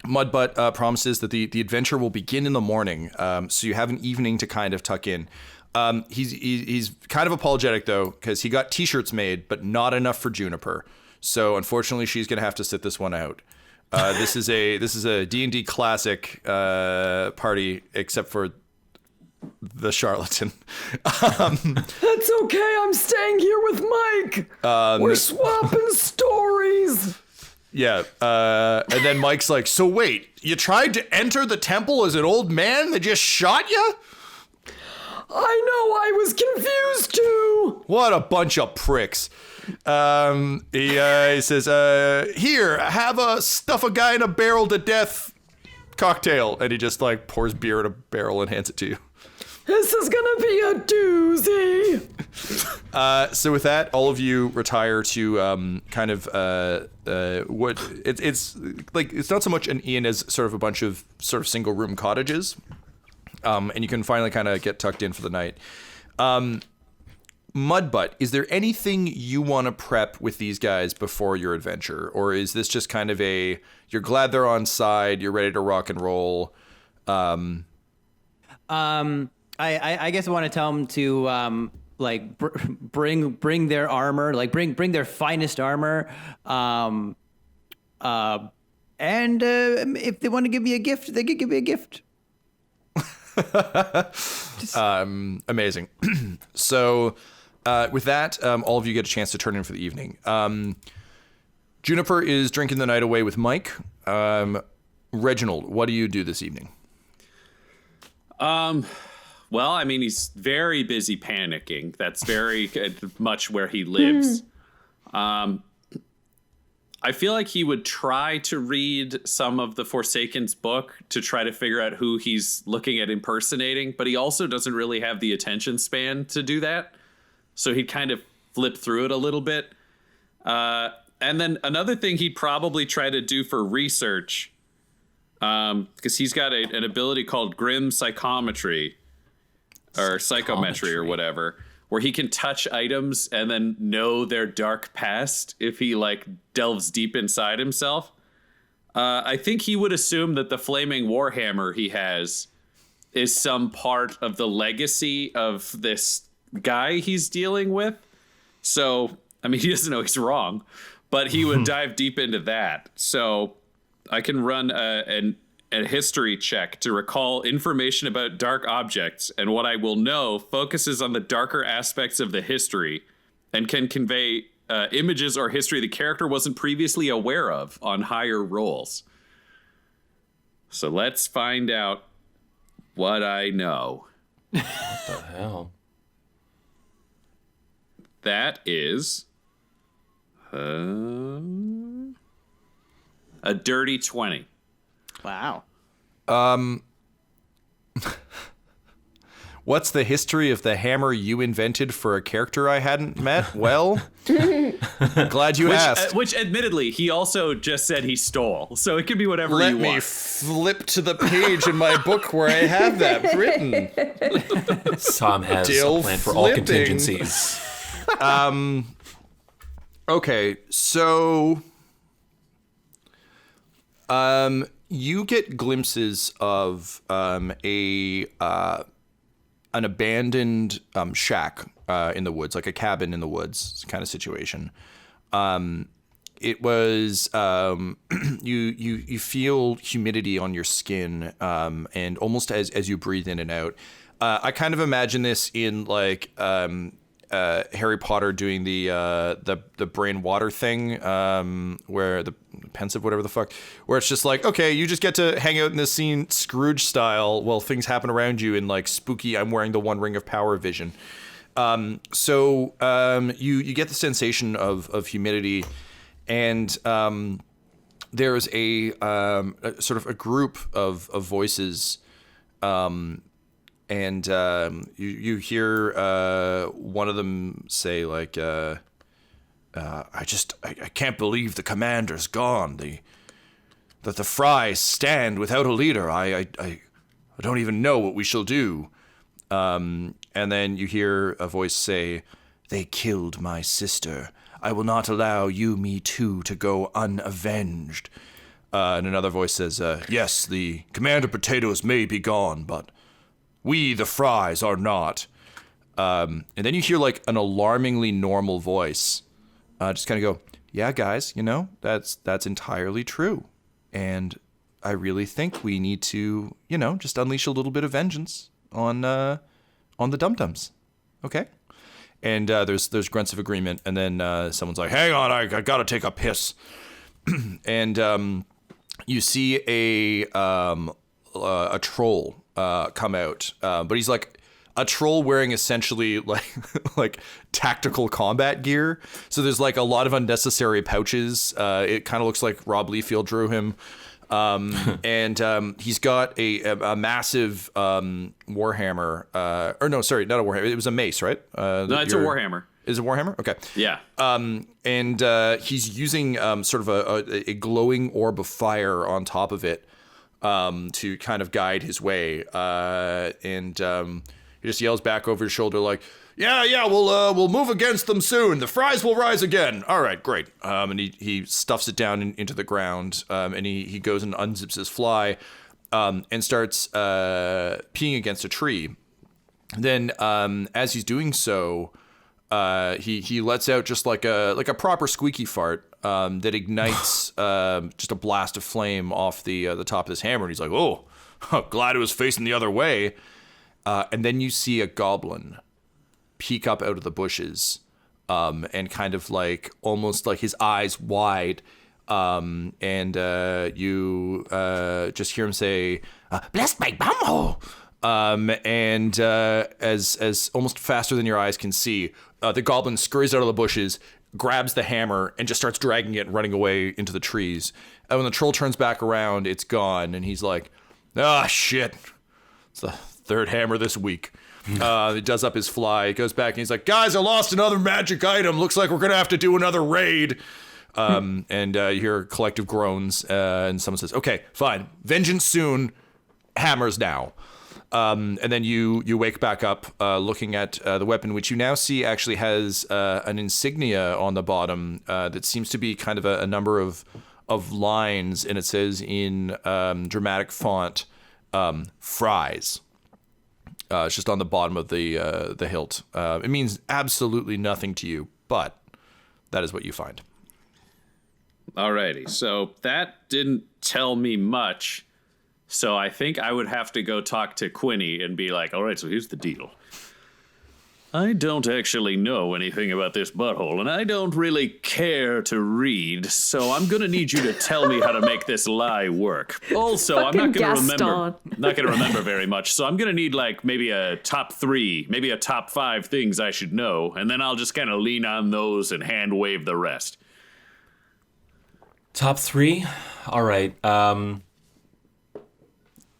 MudButt promises that the adventure will begin in the morning, so you have an evening to kind of tuck in. He's kind of apologetic though, because he got t-shirts made, but not enough for Juniper. So unfortunately, she's gonna have to sit this one out. This is a D&D classic party, except for the charlatan. That's okay. I'm staying here with Mike. We're swapping stories. Yeah, and then Mike's like, so wait, you tried to enter the temple as an old man that just shot you? I know, I was confused too. What a bunch of pricks. He says, here, have a stuff a guy in a barrel to death cocktail. And he just like pours beer in a barrel and hands it to you. This is gonna be a doozy. So with that, all of you retire to kind of what it's like. It's not so much an inn as sort of a bunch of sort of single room cottages, and you can finally kind of get tucked in for the night. MudButt, is there anything you want to prep with these guys before your adventure, or is this just kind of a you're glad they're on side, you're ready to rock and roll? I guess I want to tell them to like bring their armor, like bring their finest armor, and if they want to give me a gift, they can give me a gift. Amazing. So with that, all of you get a chance to turn in for the evening. Juniper is drinking the night away with Mike. Reginald, what do you do this evening? Well, I mean, he's very busy panicking. That's very much where he lives. I feel like he would try to read some of the Forsaken's book to try to figure out who he's looking at impersonating, but he also doesn't really have the attention span to do that. So he'd kind of flip through it a little bit. And then another thing he'd probably try to do for research, because he's got an ability called Grim Psychometry, or Psychometry or whatever, where he can touch items and then know their dark past if he like delves deep inside himself. I think he would assume that the flaming warhammer he has is some part of the legacy of this guy he's dealing with. So, I mean, he doesn't know he's wrong, but he would dive deep into that. So I can run a history check to recall information about dark objects, and what I will know focuses on the darker aspects of the history and can convey images or history the character wasn't previously aware of on higher rolls. So let's find out what I know. What the hell? That is a dirty 20. Wow. What's the history of the hammer you invented for a character I hadn't met? Well, glad you asked. Which, admittedly, he also just said he stole, so it could be whatever you want. Let me flip to the page in my book where I have that written. Sam has Still a plan for all flipping. contingencies. Okay, so you get glimpses of an abandoned shack in the woods, like a cabin in the woods kind of situation. It was you feel humidity on your skin, and almost as you breathe in and out. I kind of imagine this in like Harry Potter doing the brain water thing, where the pensive, whatever the fuck, where it's just like, okay, you just get to hang out in this scene Scrooge style while things happen around you in like spooky I'm wearing the one ring of power vision. So you get the sensation of humidity, and there's a sort of a group of voices, and you hear one of them say like, I can't believe the commander's gone. That the Fries stand without a leader. I don't even know what we shall do. And then you hear a voice say, they killed my sister. I will not allow you, me too, to go unavenged. And another voice says, yes, the Commander Potatoes may be gone, but we, the Fries, are not. And then you hear like an alarmingly normal voice just kind of go, yeah, guys, you know, that's entirely true. And I really think we need to, you know, just unleash a little bit of vengeance on the dum-dums. Okay? And there's grunts of agreement, and then someone's like, hang on, I gotta take a piss. And you see a troll come out, but he's like a troll wearing essentially like tactical combat gear. So there's like a lot of unnecessary pouches. It kind of looks like Rob Liefeld drew him. And he's got a massive warhammer. Or no, sorry, not a warhammer. It was a mace, right? No, it's a warhammer. Is it warhammer? Okay. Yeah. And he's using sort of a glowing orb of fire on top of it to kind of guide his way. And he just yells back over his shoulder like, yeah, we'll move against them soon. The Fries will rise again. All right, great. And he stuffs it down into the ground, and he goes and unzips his fly, and starts peeing against a tree. Then, as he's doing so, he lets out just like a proper squeaky fart that ignites just a blast of flame off the top of his hammer. And he's like, oh, glad it was facing the other way. And then you see a goblin peek up out of the bushes, and kind of like almost like his eyes wide, and you just hear him say, "Bless my bumhole," And as almost faster than your eyes can see, the goblin scurries out of the bushes, grabs the hammer, and just starts dragging it and running away into the trees. And when the troll turns back around, it's gone, and he's like, "Ah, shit. It's the third hammer this week." He does up his fly, he goes back, and he's like, "Guys, I lost another magic item. Looks like we're going to have to do another raid." And you hear collective groans, and someone says, "Okay, fine. Vengeance soon. Hammers now." And then you wake back up looking at the weapon, which you now see actually has an insignia on the bottom that seems to be kind of a number of lines, and it says in dramatic font, "Fries." It's just on the bottom of the hilt. It means absolutely nothing to you, but that is what you find. Alrighty, so that didn't tell me much. So I think I would have to go talk to Quinny and be like, all right, so here's the deal. I don't actually know anything about this butthole, and I don't really care to read, so I'm going to need you to tell me how to make this lie work. Also, I'm not going to remember very much, so I'm going to need like maybe a top 3, maybe a top 5 things I should know, and then I'll just kind of lean on those and hand wave the rest. Top 3? All right.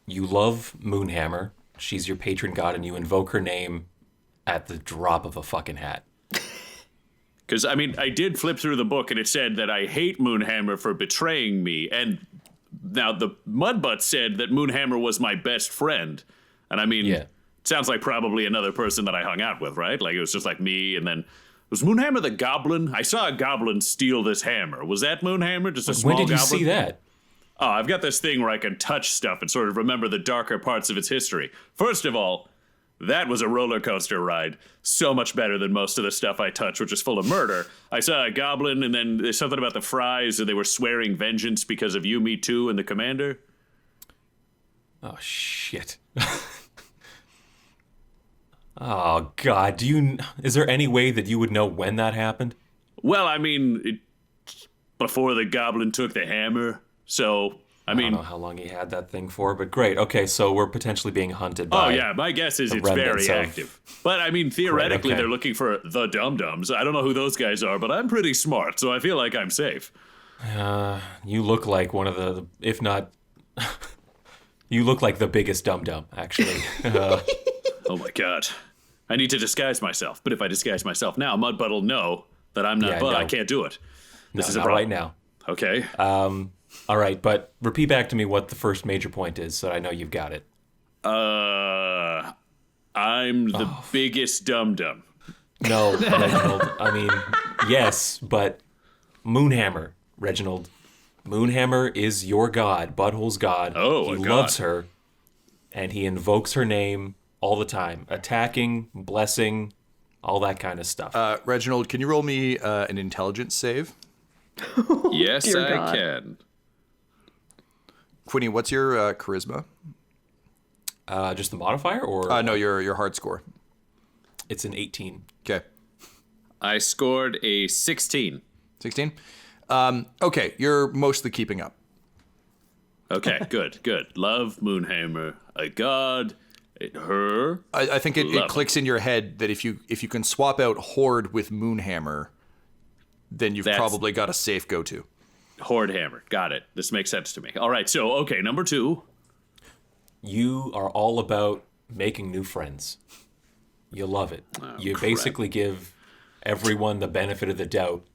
You love Moonhammer. She's your patron god, and you invoke her name at the drop of a fucking hat. Because, I mean, I did flip through the book, and it said that I hate Moonhammer for betraying me. And now the MudButt said that Moonhammer was my best friend. And, I mean, It sounds like probably another person that I hung out with, right? Like, it was just like me, and then... Was Moonhammer the goblin? I saw a goblin steal this hammer. Was that Moonhammer? Just a small goblin? When did you see that? Oh, I've got this thing where I can touch stuff and sort of remember the darker parts of its history. First of all, that was a roller coaster ride. So much better than most of the stuff I touch, which is full of murder. I saw a goblin, and then there's something about the fries, and they were swearing vengeance because of you, me too, and the commander. Oh, shit. Oh, God. Is there any way that you would know when that happened? Well, I mean, before the goblin took the hammer... So, I mean... I don't know how long he had that thing for, but great. Okay, so we're potentially being hunted by... Oh, yeah, my guess is it's very active. But, I mean, theoretically, they're looking for the dum-dums. I don't know who those guys are, but I'm pretty smart, so I feel like I'm safe. You look like one of the... If not... you look like the biggest dum-dum, actually. Oh, my God. I need to disguise myself, but if I disguise myself now, MudButt will know that I'm not Bud. No. I can't do it. This is a problem. Right now. Okay. All right, but repeat back to me what the first major point is, so I know you've got it. I'm the biggest dum-dum. No, Reginald. I mean, yes, but Moonhammer, Reginald. Moonhammer is your god, Butthole's god. Oh, he loves her, and he invokes her name all the time, attacking, blessing, all that kind of stuff. Reginald, can you roll me an intelligence save? Yes, I can. Quinny, what's your charisma? Just the modifier, or no, your hard score. It's an 18. Okay. I scored a 16. 16. Okay, you're mostly keeping up. Okay, good. Love Moonhammer, a god. Her. I think it clicks in your head that if you can swap out Horde with Moonhammer, then you've probably got a safe go-to. Horde hammer. Got it. This makes sense to me. All right, so, okay, number 2. You are all about making new friends. You love it. Oh, you crap. basically give everyone the benefit of the doubt,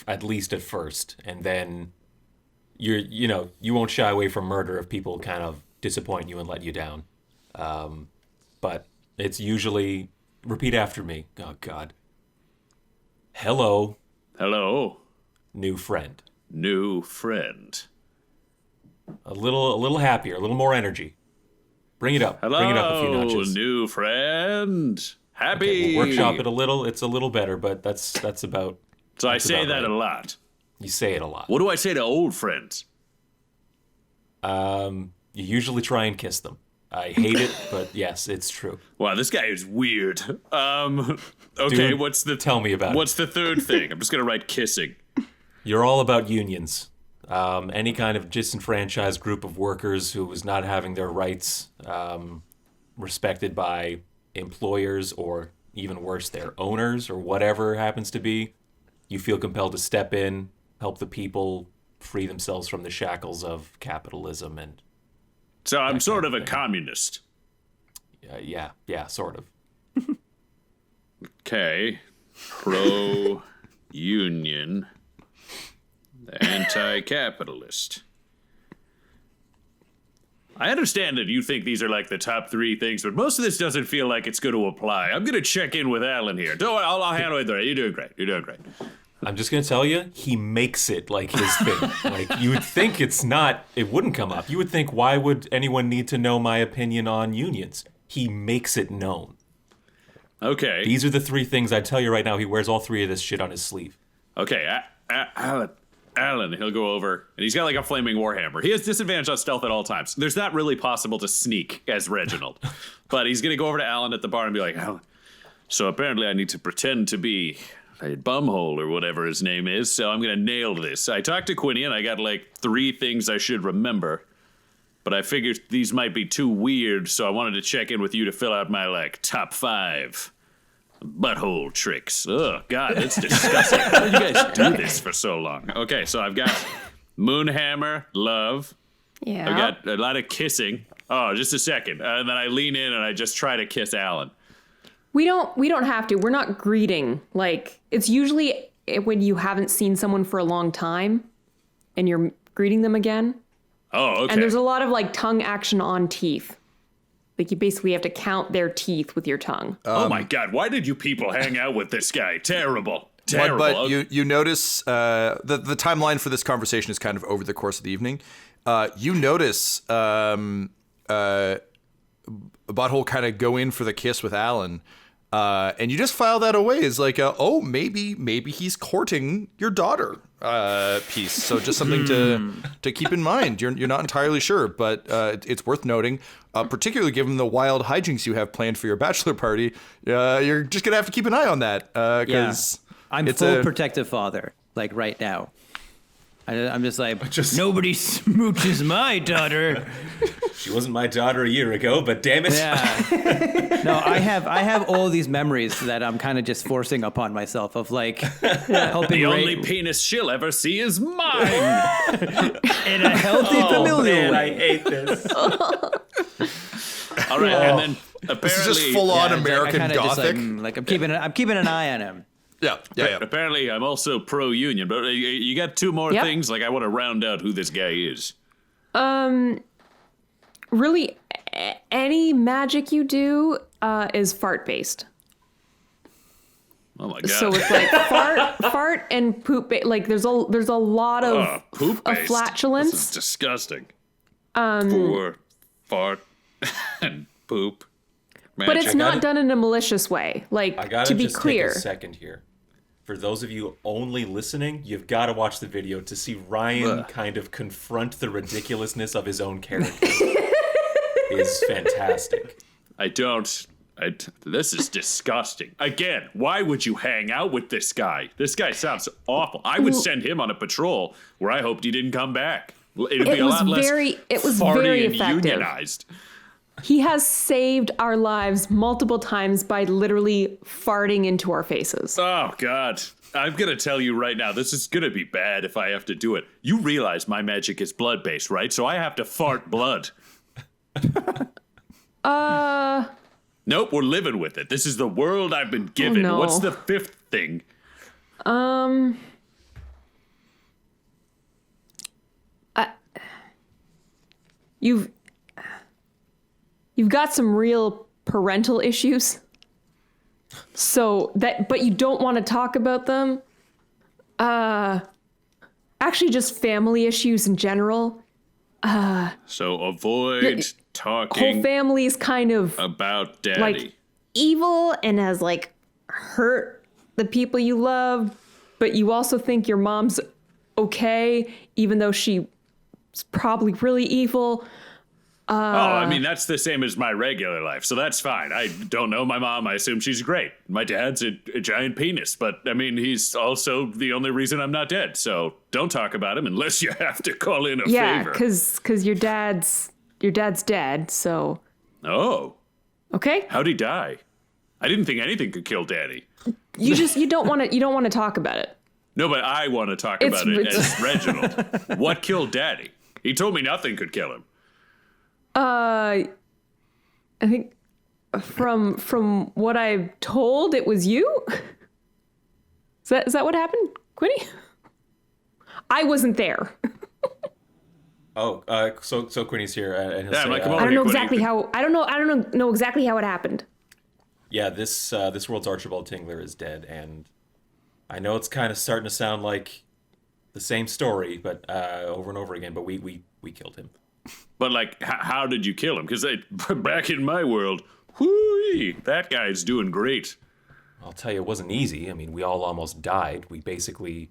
at least at first, and then you won't shy away from murder if people kind of disappoint you and let you down. But it's usually, repeat after me. Oh, God. Hello. New friend. New friend. A little happier, a little more energy. Bring it up. Hello, Bring it up a few notches. New friend. Happy. Okay, we'll workshop it a little. It's a little better, but that's about. So I say that right. a lot. You say it a lot. What do I say to old friends? You usually try and kiss them. I hate it, but yes, it's true. Wow, this guy is weird. Okay, Dude, tell me about it. What's the third thing? I'm just gonna write kissing. You're all about unions. Any kind of disenfranchised group of workers who was not having their rights. respected by employers or even worse, their owners or whatever happens to be, you feel compelled to step in, help the people free themselves from the shackles of capitalism and. So I'm sort of a communist. Yeah, sort of. Okay. Pro-union. Anti-capitalist. I understand that you think these are like the top 3 things, but most of this doesn't feel like it's going to apply. I'm going to check in with Alyn here. Don't worry, I'll handle it. You're doing great. I'm just going to tell you, he makes it like his thing. Like, you would think it wouldn't come up. You would think, why would anyone need to know my opinion on unions? He makes it known. Okay. These are the 3 things I tell you right now. He wears all 3 of this shit on his sleeve. Okay, Alyn, he'll go over, and he's got like a flaming warhammer. He has disadvantage on stealth at all times. There's not really possible to sneak as Reginald. But he's going to go over to Alyn at the bar and be like, Alyn, so apparently I need to pretend to be a bumhole or whatever his name is, so I'm going to nail this. I talked to Quinny, and I got like 3 things I should remember. But I figured these might be too weird, so I wanted to check in with you to fill out my like top 5 butthole tricks. Oh, God, that's disgusting. How did you guys do this for so long? Okay, so I've got Moonhammer, love. Yeah. I've got a lot of kissing. Oh, just a second. And then I lean in and I just try to kiss Alyn. We don't have to. We're not greeting. Like, it's usually when you haven't seen someone for a long time and you're greeting them again. Oh, okay. And there's a lot of like tongue action on teeth. Like, you basically have to count their teeth with your tongue. Oh my God, why did you people hang out with this guy? Terrible. But you notice the timeline for this conversation is kind of over the course of the evening. You notice Butthole kind of go in for the kiss with Alyn, and you just file that away as like, maybe he's courting your daughter piece. So just something to keep in mind. You're not entirely sure, but it's worth noting, particularly given the wild hijinks you have planned for your bachelor party. You're just gonna have to keep an eye on that because I'm full protective father, like right now. I'm just like, nobody smooches my daughter. She wasn't my daughter a year ago, but damn it. Yeah. No, I have all these memories that I'm kind of just forcing upon myself of like helping. The only penis she'll ever see is mine. In a healthy familial way. I hate this. All right, and then apparently this is just full on American I Gothic. Just, like I'm keeping an eye on him. Yeah. Apparently, I'm also pro-union, but you got 2 more things. Like, I want to round out who this guy is. Really, any magic you do is fart-based. Oh my God. So it's like fart and poop. Like, there's a lot of poop-based. flatulence. This is disgusting. For fart and poop. But it's not done in a malicious way. Like, I gotta to be just clear. take a second here. For those of you only listening, you've got to watch the video to see Ryan kind of confront the ridiculousness of his own character. Is fantastic. This is disgusting. Again, why would you hang out with this guy? This guy sounds awful. I would send him on a patrol where I hoped he didn't come back. It would be a lot less farty and effective. unionized. He has saved our lives multiple times by literally farting into our faces. Oh, God. I'm going to tell you right now, this is going to be bad if I have to do it. You realize my magic is blood-based, right? So I have to fart blood. Nope, we're living with it. This is the world I've been given. Oh, no. What's the 5th thing? You've got some real parental issues. But you don't want to talk about them. Actually, just family issues in general. So avoid talking. Whole family's kind of about daddy. like evil and has like hurt the people you love, but you also think your mom's okay, even though she's probably really evil. I mean, that's the same as my regular life, so that's fine. I don't know my mom. I assume she's great. My dad's a giant penis, but I mean, he's also the only reason I'm not dead, so don't talk about him unless you have to call in a favor. Yeah, because your dad's dead, so... Oh. Okay? How'd he die? I didn't think anything could kill Daddy. You don't want to talk about it. No, but I want to talk about it as Reginald. What killed Daddy? He told me nothing could kill him. I think from what I've told, it was you. Is that what happened, Quinny? I wasn't there. Oh, so Quinny's here, and he'll Yeah, say, like, come I over don't know Quinny. exactly how. I don't know exactly how it happened. yeah, this world's Archibald Tingler is dead, and I know it's kind of starting to sound like the same story, but over and over again. But we killed him. But, like, how did you kill him? Because back in my world, whoo, that guy's doing great. I'll tell you, it wasn't easy. I mean, we all almost died. We basically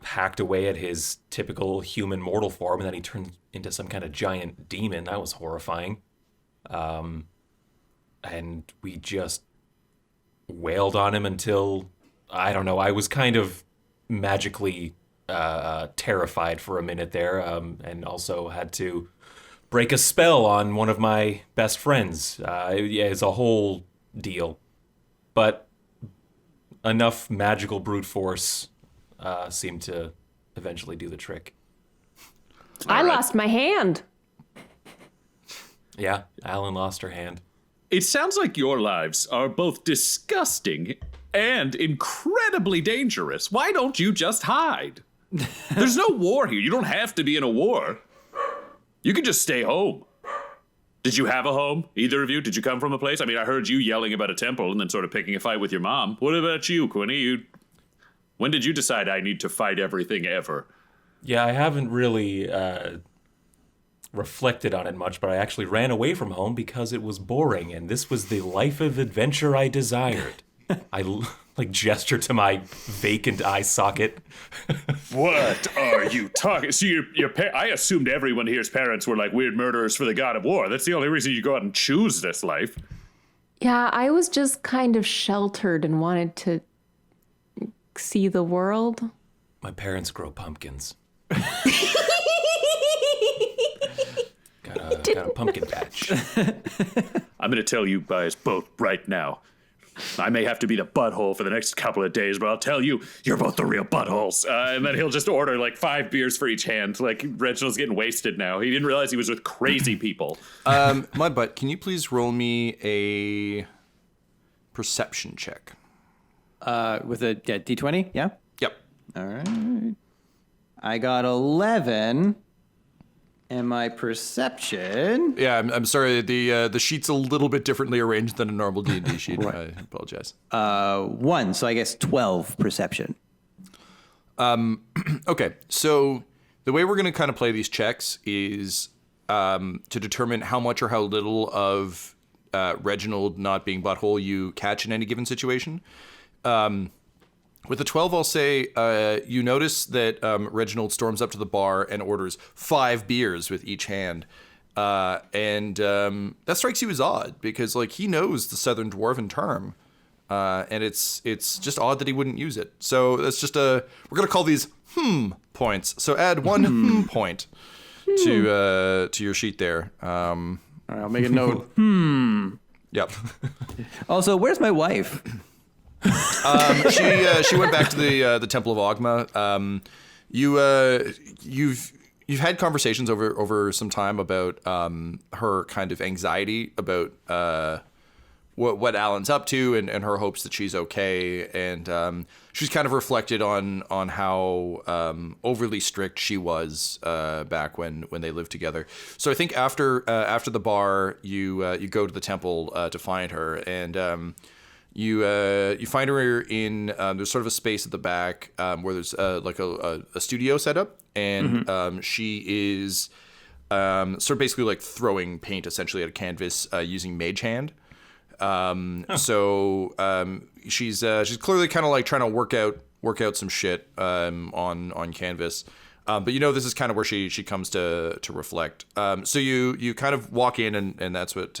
hacked away at his typical human mortal form, and then he turned into some kind of giant demon. That was horrifying. And we just wailed on him until, I don't know, I was kind of magically terrified for a minute there, and also had to break a spell on one of my best friends. It's a whole deal. But enough magical brute force seemed to eventually do the trick. I lost my hand. Yeah, Alyn lost her hand. It sounds like your lives are both disgusting and incredibly dangerous. Why don't you just hide? There's no war here. You don't have to be in a war. You can just stay home. Did you have a home? Either of you? Did you come from a place? I mean, I heard you yelling about a temple and then sort of picking a fight with your mom. What about you, Quinny? When did you decide I need to fight everything ever? Yeah, I haven't really reflected on it much, but I actually ran away from home because it was boring, and this was the life of adventure I desired. I gesture to my vacant eye socket. What are you talking? So I assumed everyone here's parents were like weird murderers for the god of war. That's the only reason you go out and choose this life. Yeah, I was just kind of sheltered and wanted to see the world. My parents grow pumpkins. Got a pumpkin patch. I'm going to tell you guys both right now. I may have to be the butthole for the next couple of days, but I'll tell you, you're both the real buttholes. And then he'll just order like 5 beers for each hand. Like, Reginald's getting wasted now. He didn't realize he was with crazy people. MudButt, can you please roll me a perception check? With a D20, yeah? Yep. All right. I got 11. And my perception... Yeah, I'm sorry. The sheet's a little bit differently arranged than a normal D&D sheet. Right. I apologize. 1, so I guess 12 perception. Okay, so the way we're going to kind of play these checks is to determine how much or how little of Reginald not being butthole you catch in any given situation. With the 12, I'll say you notice that Reginald storms up to the bar and orders 5 beers with each hand. And that strikes you as odd because, like, he knows the Southern Dwarven term. And it's just odd that he wouldn't use it. So that's just we're going to call these points. So add 1 point to your sheet there. All right, I'll make a note. Yep. Also, where's my wife? She went back to the Temple of Ogma. You've had conversations over some time about her kind of anxiety about what Alyn's up to and her hopes that she's okay, and she's kind of reflected on how overly strict she was back when they lived together. So I think after the bar, you go to the temple to find her, and you find her in there's sort of a space at the back where there's like a studio set up, and she is sort of basically like throwing paint essentially at a canvas using mage hand. So she's clearly kind of like trying to work out some shit on canvas. But this is kind of where she comes to reflect. So you kind of walk in and that's what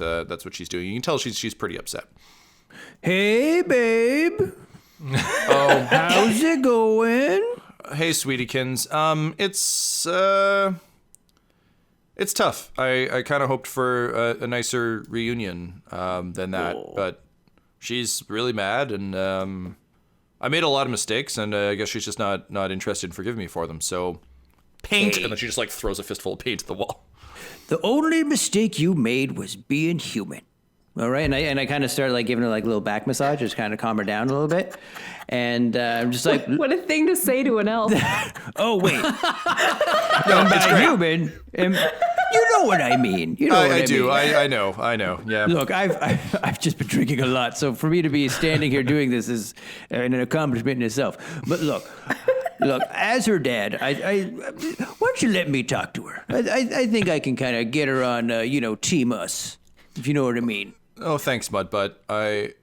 she's doing. You can tell she's pretty upset. Hey, babe. Oh, How's it going? Hey, sweetiekins. It's tough. I kind of hoped for a nicer reunion than that, but she's really mad, and I made a lot of mistakes, and I guess she's just not interested in forgiving me for them. So, paint, and then she just like throws a fistful of paint at the wall. The only mistake you made was being human. All right, and I kind of started like giving her like a little back massage, just kind of calm her down a little bit, and I'm just like, What a thing to say to an elf. oh wait, no, by human, you know what I mean. You know what I do. mean. I know. Yeah. Look, I've just been drinking a lot, so for me to be standing here doing this is an accomplishment in itself. But look, as her dad, why don't you let me talk to her? I think I can kind of get her on, Team Us, if you know what I mean. Oh, thanks, MudButt. I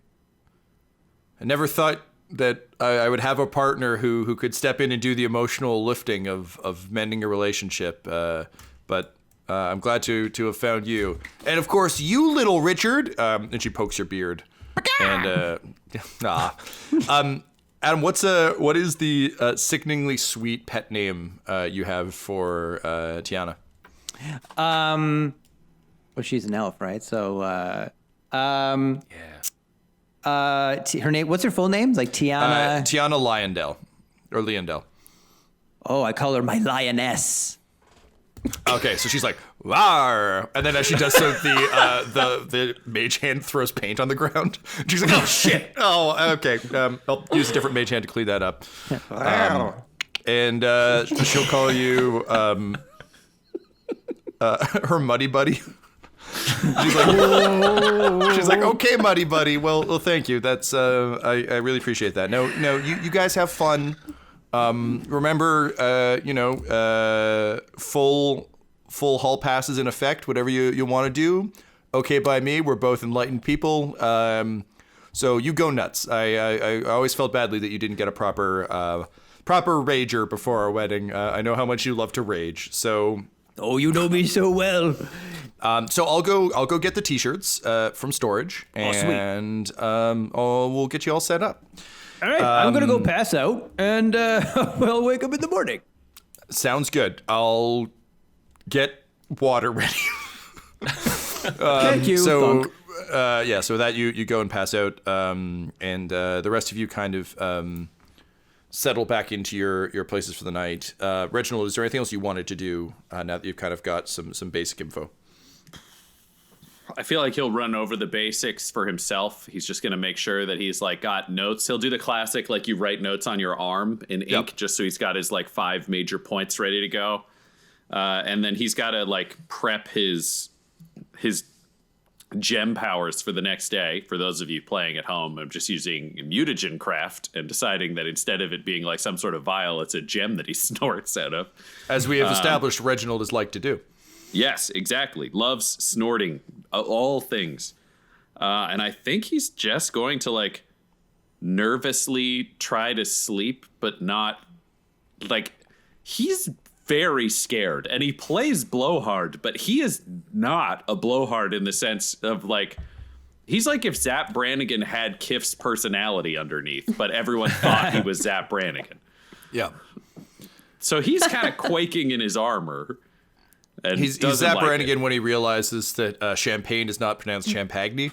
never thought that I would have a partner who could step in and do the emotional lifting of mending a relationship. But I'm glad to have found you. And of course, you little Richard. And she pokes your beard. And Adam, what is the sickeningly sweet pet name you have for Tiana? Well, she's an elf, right? So, Yeah. her name. What's her full name? Like Tiana. Tiana Lyondell. Or Leondell. Oh, I call her my lioness. Okay, so she's like, "Rawr!" And then as she does so, the mage hand throws paint on the ground. She's like, "Oh shit! Oh, okay. I'll use a different mage hand to clean that up." And she'll call you her muddy buddy. She's like, "Okay, muddy buddy. Well, thank you. That's I really appreciate that. No, you guys have fun. Remember, full hall passes in effect. Whatever you want to do, okay by me. We're both enlightened people. So you go nuts. I always felt badly that you didn't get a proper rager before our wedding. I know how much you love to rage. So." Oh, you know me so well. So I'll go get the t-shirts from storage, and we'll get you all set up. All right, I'm gonna go pass out, and we'll wake up in the morning. Sounds good. I'll get water ready. Thank you. So so that you go and pass out, and the rest of you kind of settle back into your places for the night. Reginald, is there anything else you wanted to do now that you've kind of got some basic info? I feel like he'll run over the basics for himself. He's just going to make sure that he's like got notes. He'll do the classic, like you write notes on your arm in ink, just so he's got his like 5 major points ready to go. And then he's got to like prep his gem powers for the next day. For those of you playing at home, I'm just using mutagen craft and deciding that instead of it being like some sort of vial, it's a gem that he snorts out of. As we have established, Reginald is like to do. Yes, exactly. Loves snorting, all things. And I think he's just going to like nervously try to sleep, but not like he's very scared, and he plays blowhard, but he is not a blowhard in the sense of like, he's like if Zap Brannigan had Kiff's personality underneath, but everyone thought he was Zap Brannigan. Yeah. So he's kind of quaking in his armor. And he's Zap Brannigan when he realizes that champagne is not pronounced champagne.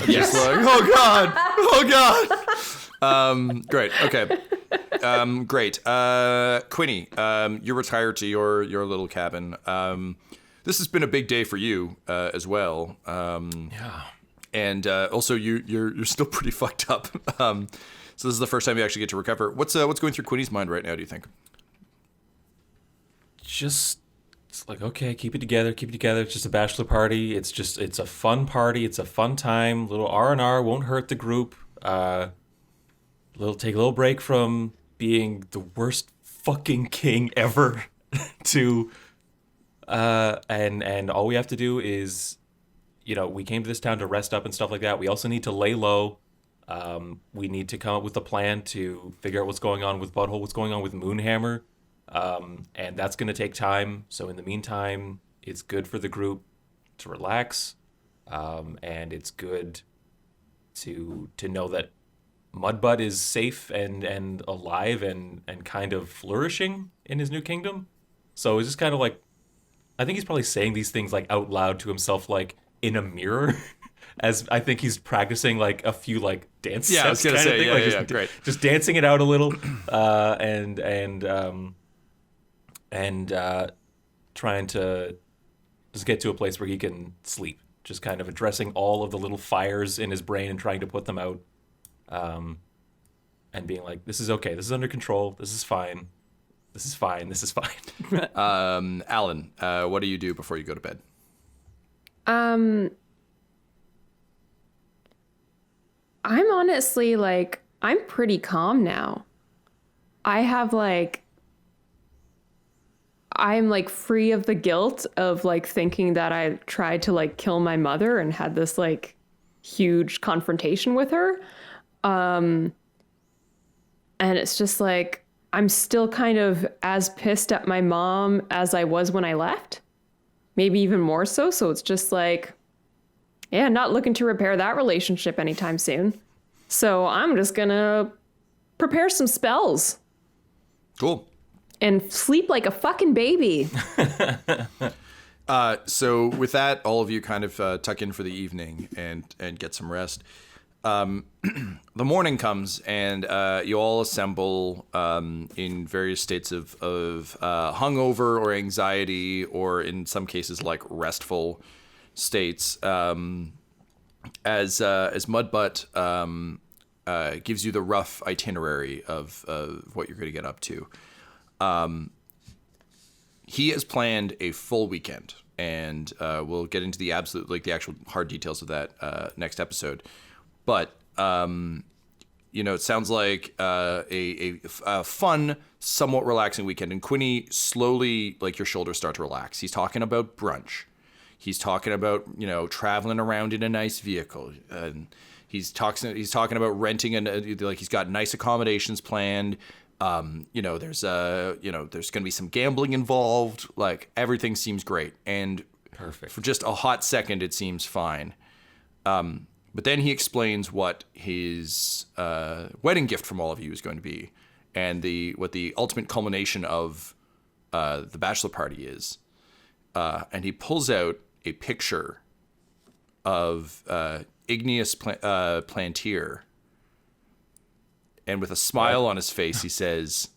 Yes. Just like, oh God. Great. Okay. Great. Quinny, you're retired to your little cabin. This has been a big day for you as well. Yeah. And also you're still pretty fucked up. So this is the first time you actually get to recover. What's going through Quinny's mind right now, do you think? It's like, okay, keep it together. It's just a bachelor party. It's a fun party. It's a fun time. Little R&R won't hurt the group. Take a little break from being the worst fucking king ever to and all we have to do is, we came to this town to rest up and stuff like that. We also need to lay low. We need to come up with a plan to figure out what's going on with Butthole, what's going on with Moonhammer. And that's going to take time. So in the meantime, it's good for the group to relax. And it's good to know that MudButt is safe and alive and kind of flourishing in his new kingdom. So it's just kind of like I think he's probably saying these things like out loud to himself, like in a mirror, as I think he's practicing like a few like dance steps. Yeah, I was gonna say, yeah, great. Just dancing it out a little, and trying to just get to a place where he can sleep. Just kind of addressing all of the little fires in his brain and trying to put them out, and being like, "This is okay. This is under control. This is fine. This is fine. This is fine." Alyn, what do you do before you go to bed? I'm honestly like, I'm pretty calm now. I'm like free of the guilt of like thinking that I tried to like kill my mother and had this like huge confrontation with her. And it's just like, I'm still kind of as pissed at my mom as I was when I left. Maybe even more so. So it's just like, yeah, not looking to repair that relationship anytime soon. So I'm just gonna prepare some spells. Cool. And sleep like a fucking baby. So with that, all of you kind of tuck in for the evening and get some rest. The morning comes and you all assemble in various states of hungover or anxiety, or in some cases like restful states. As MudButt gives you the rough itinerary of what you're going to get up to. He has planned a full weekend, and we'll get into the actual hard details of that next episode. But it sounds like a fun, somewhat relaxing weekend. And Quinny, slowly, like, your shoulders start to relax. He's talking about brunch. He's talking about traveling around in a nice vehicle. He's talking about renting he's got nice accommodations planned. There's going to be some gambling involved. Like, everything seems great, and perfect. For just a hot second, it seems fine. But then he explains what his wedding gift from all of you is going to be, and what the ultimate culmination of the bachelor party is. And he pulls out a picture of Igneous Plantier. And with a smile on his face, he says,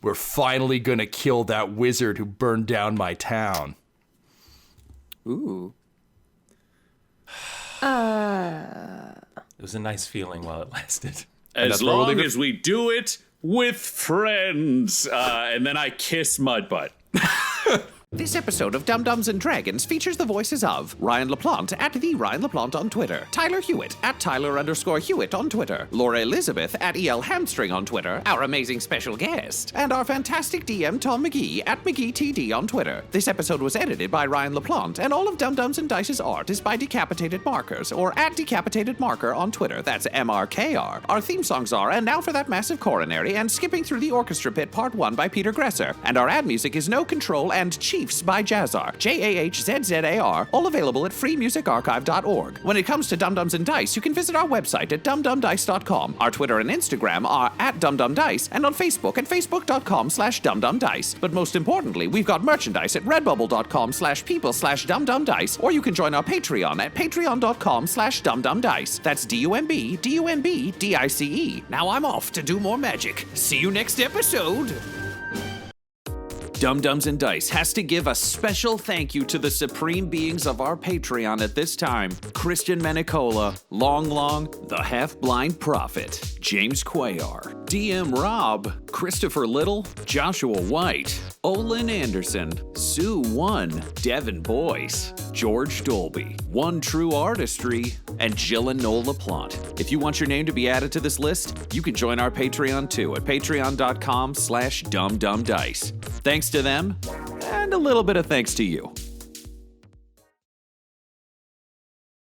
"We're finally going to kill that wizard who burned down my town." Ooh. It was a nice feeling while it lasted. As long as we do it with friends. And then I kiss MudButt. This episode of Dum Dums and Dragons features the voices of Ryan LaPlante at the Ryan LaPlante on Twitter, Tyler Hewitt at Tyler_Hewitt on Twitter, Laura Elizabeth at EL Hamstring on Twitter, our amazing special guest, and our fantastic DM Tom McGee at McGeeTD on Twitter. This episode was edited by Ryan LaPlante, and all of Dum Dums and Dice's art is by Decapitated Markers, or at Decapitated Marker on Twitter. That's MRKR. Our theme songs are And Now for That Massive Coronary and Skipping Through the Orchestra Pit Part 1 by Peter Gresser, and our ad music is No Control and Chiefs by Jazzar, JAHZZAR, all available at freemusicarchive.org. When it comes to Dum Dums and Dice, you can visit our website at dumdumdice.com. Our Twitter and Instagram are at dumdumdice, and on Facebook at facebook.com/dumdumdice. But most importantly, we've got merchandise at redbubble.com/people/dumdumdice, or you can join our Patreon at patreon.com/dumdumdice. That's DUMBDUMBDICE. Now I'm off to do more magic. See you next episode. Dum Dums and Dice has to give a special thank you to the supreme beings of our Patreon at this time: Christian Menicola, Long, the Half-Blind Prophet, James Cuellar, DM Rob, Christopher Little, Joshua White, Olin Anderson, Sue One, Devin Boyce, George Dolby, One True Artistry, and Jill and Noel LaPlante. If you want your name to be added to this list, you can join our Patreon too at patreon.com/dumdumdice. Thanks to them, and a little bit of thanks to you.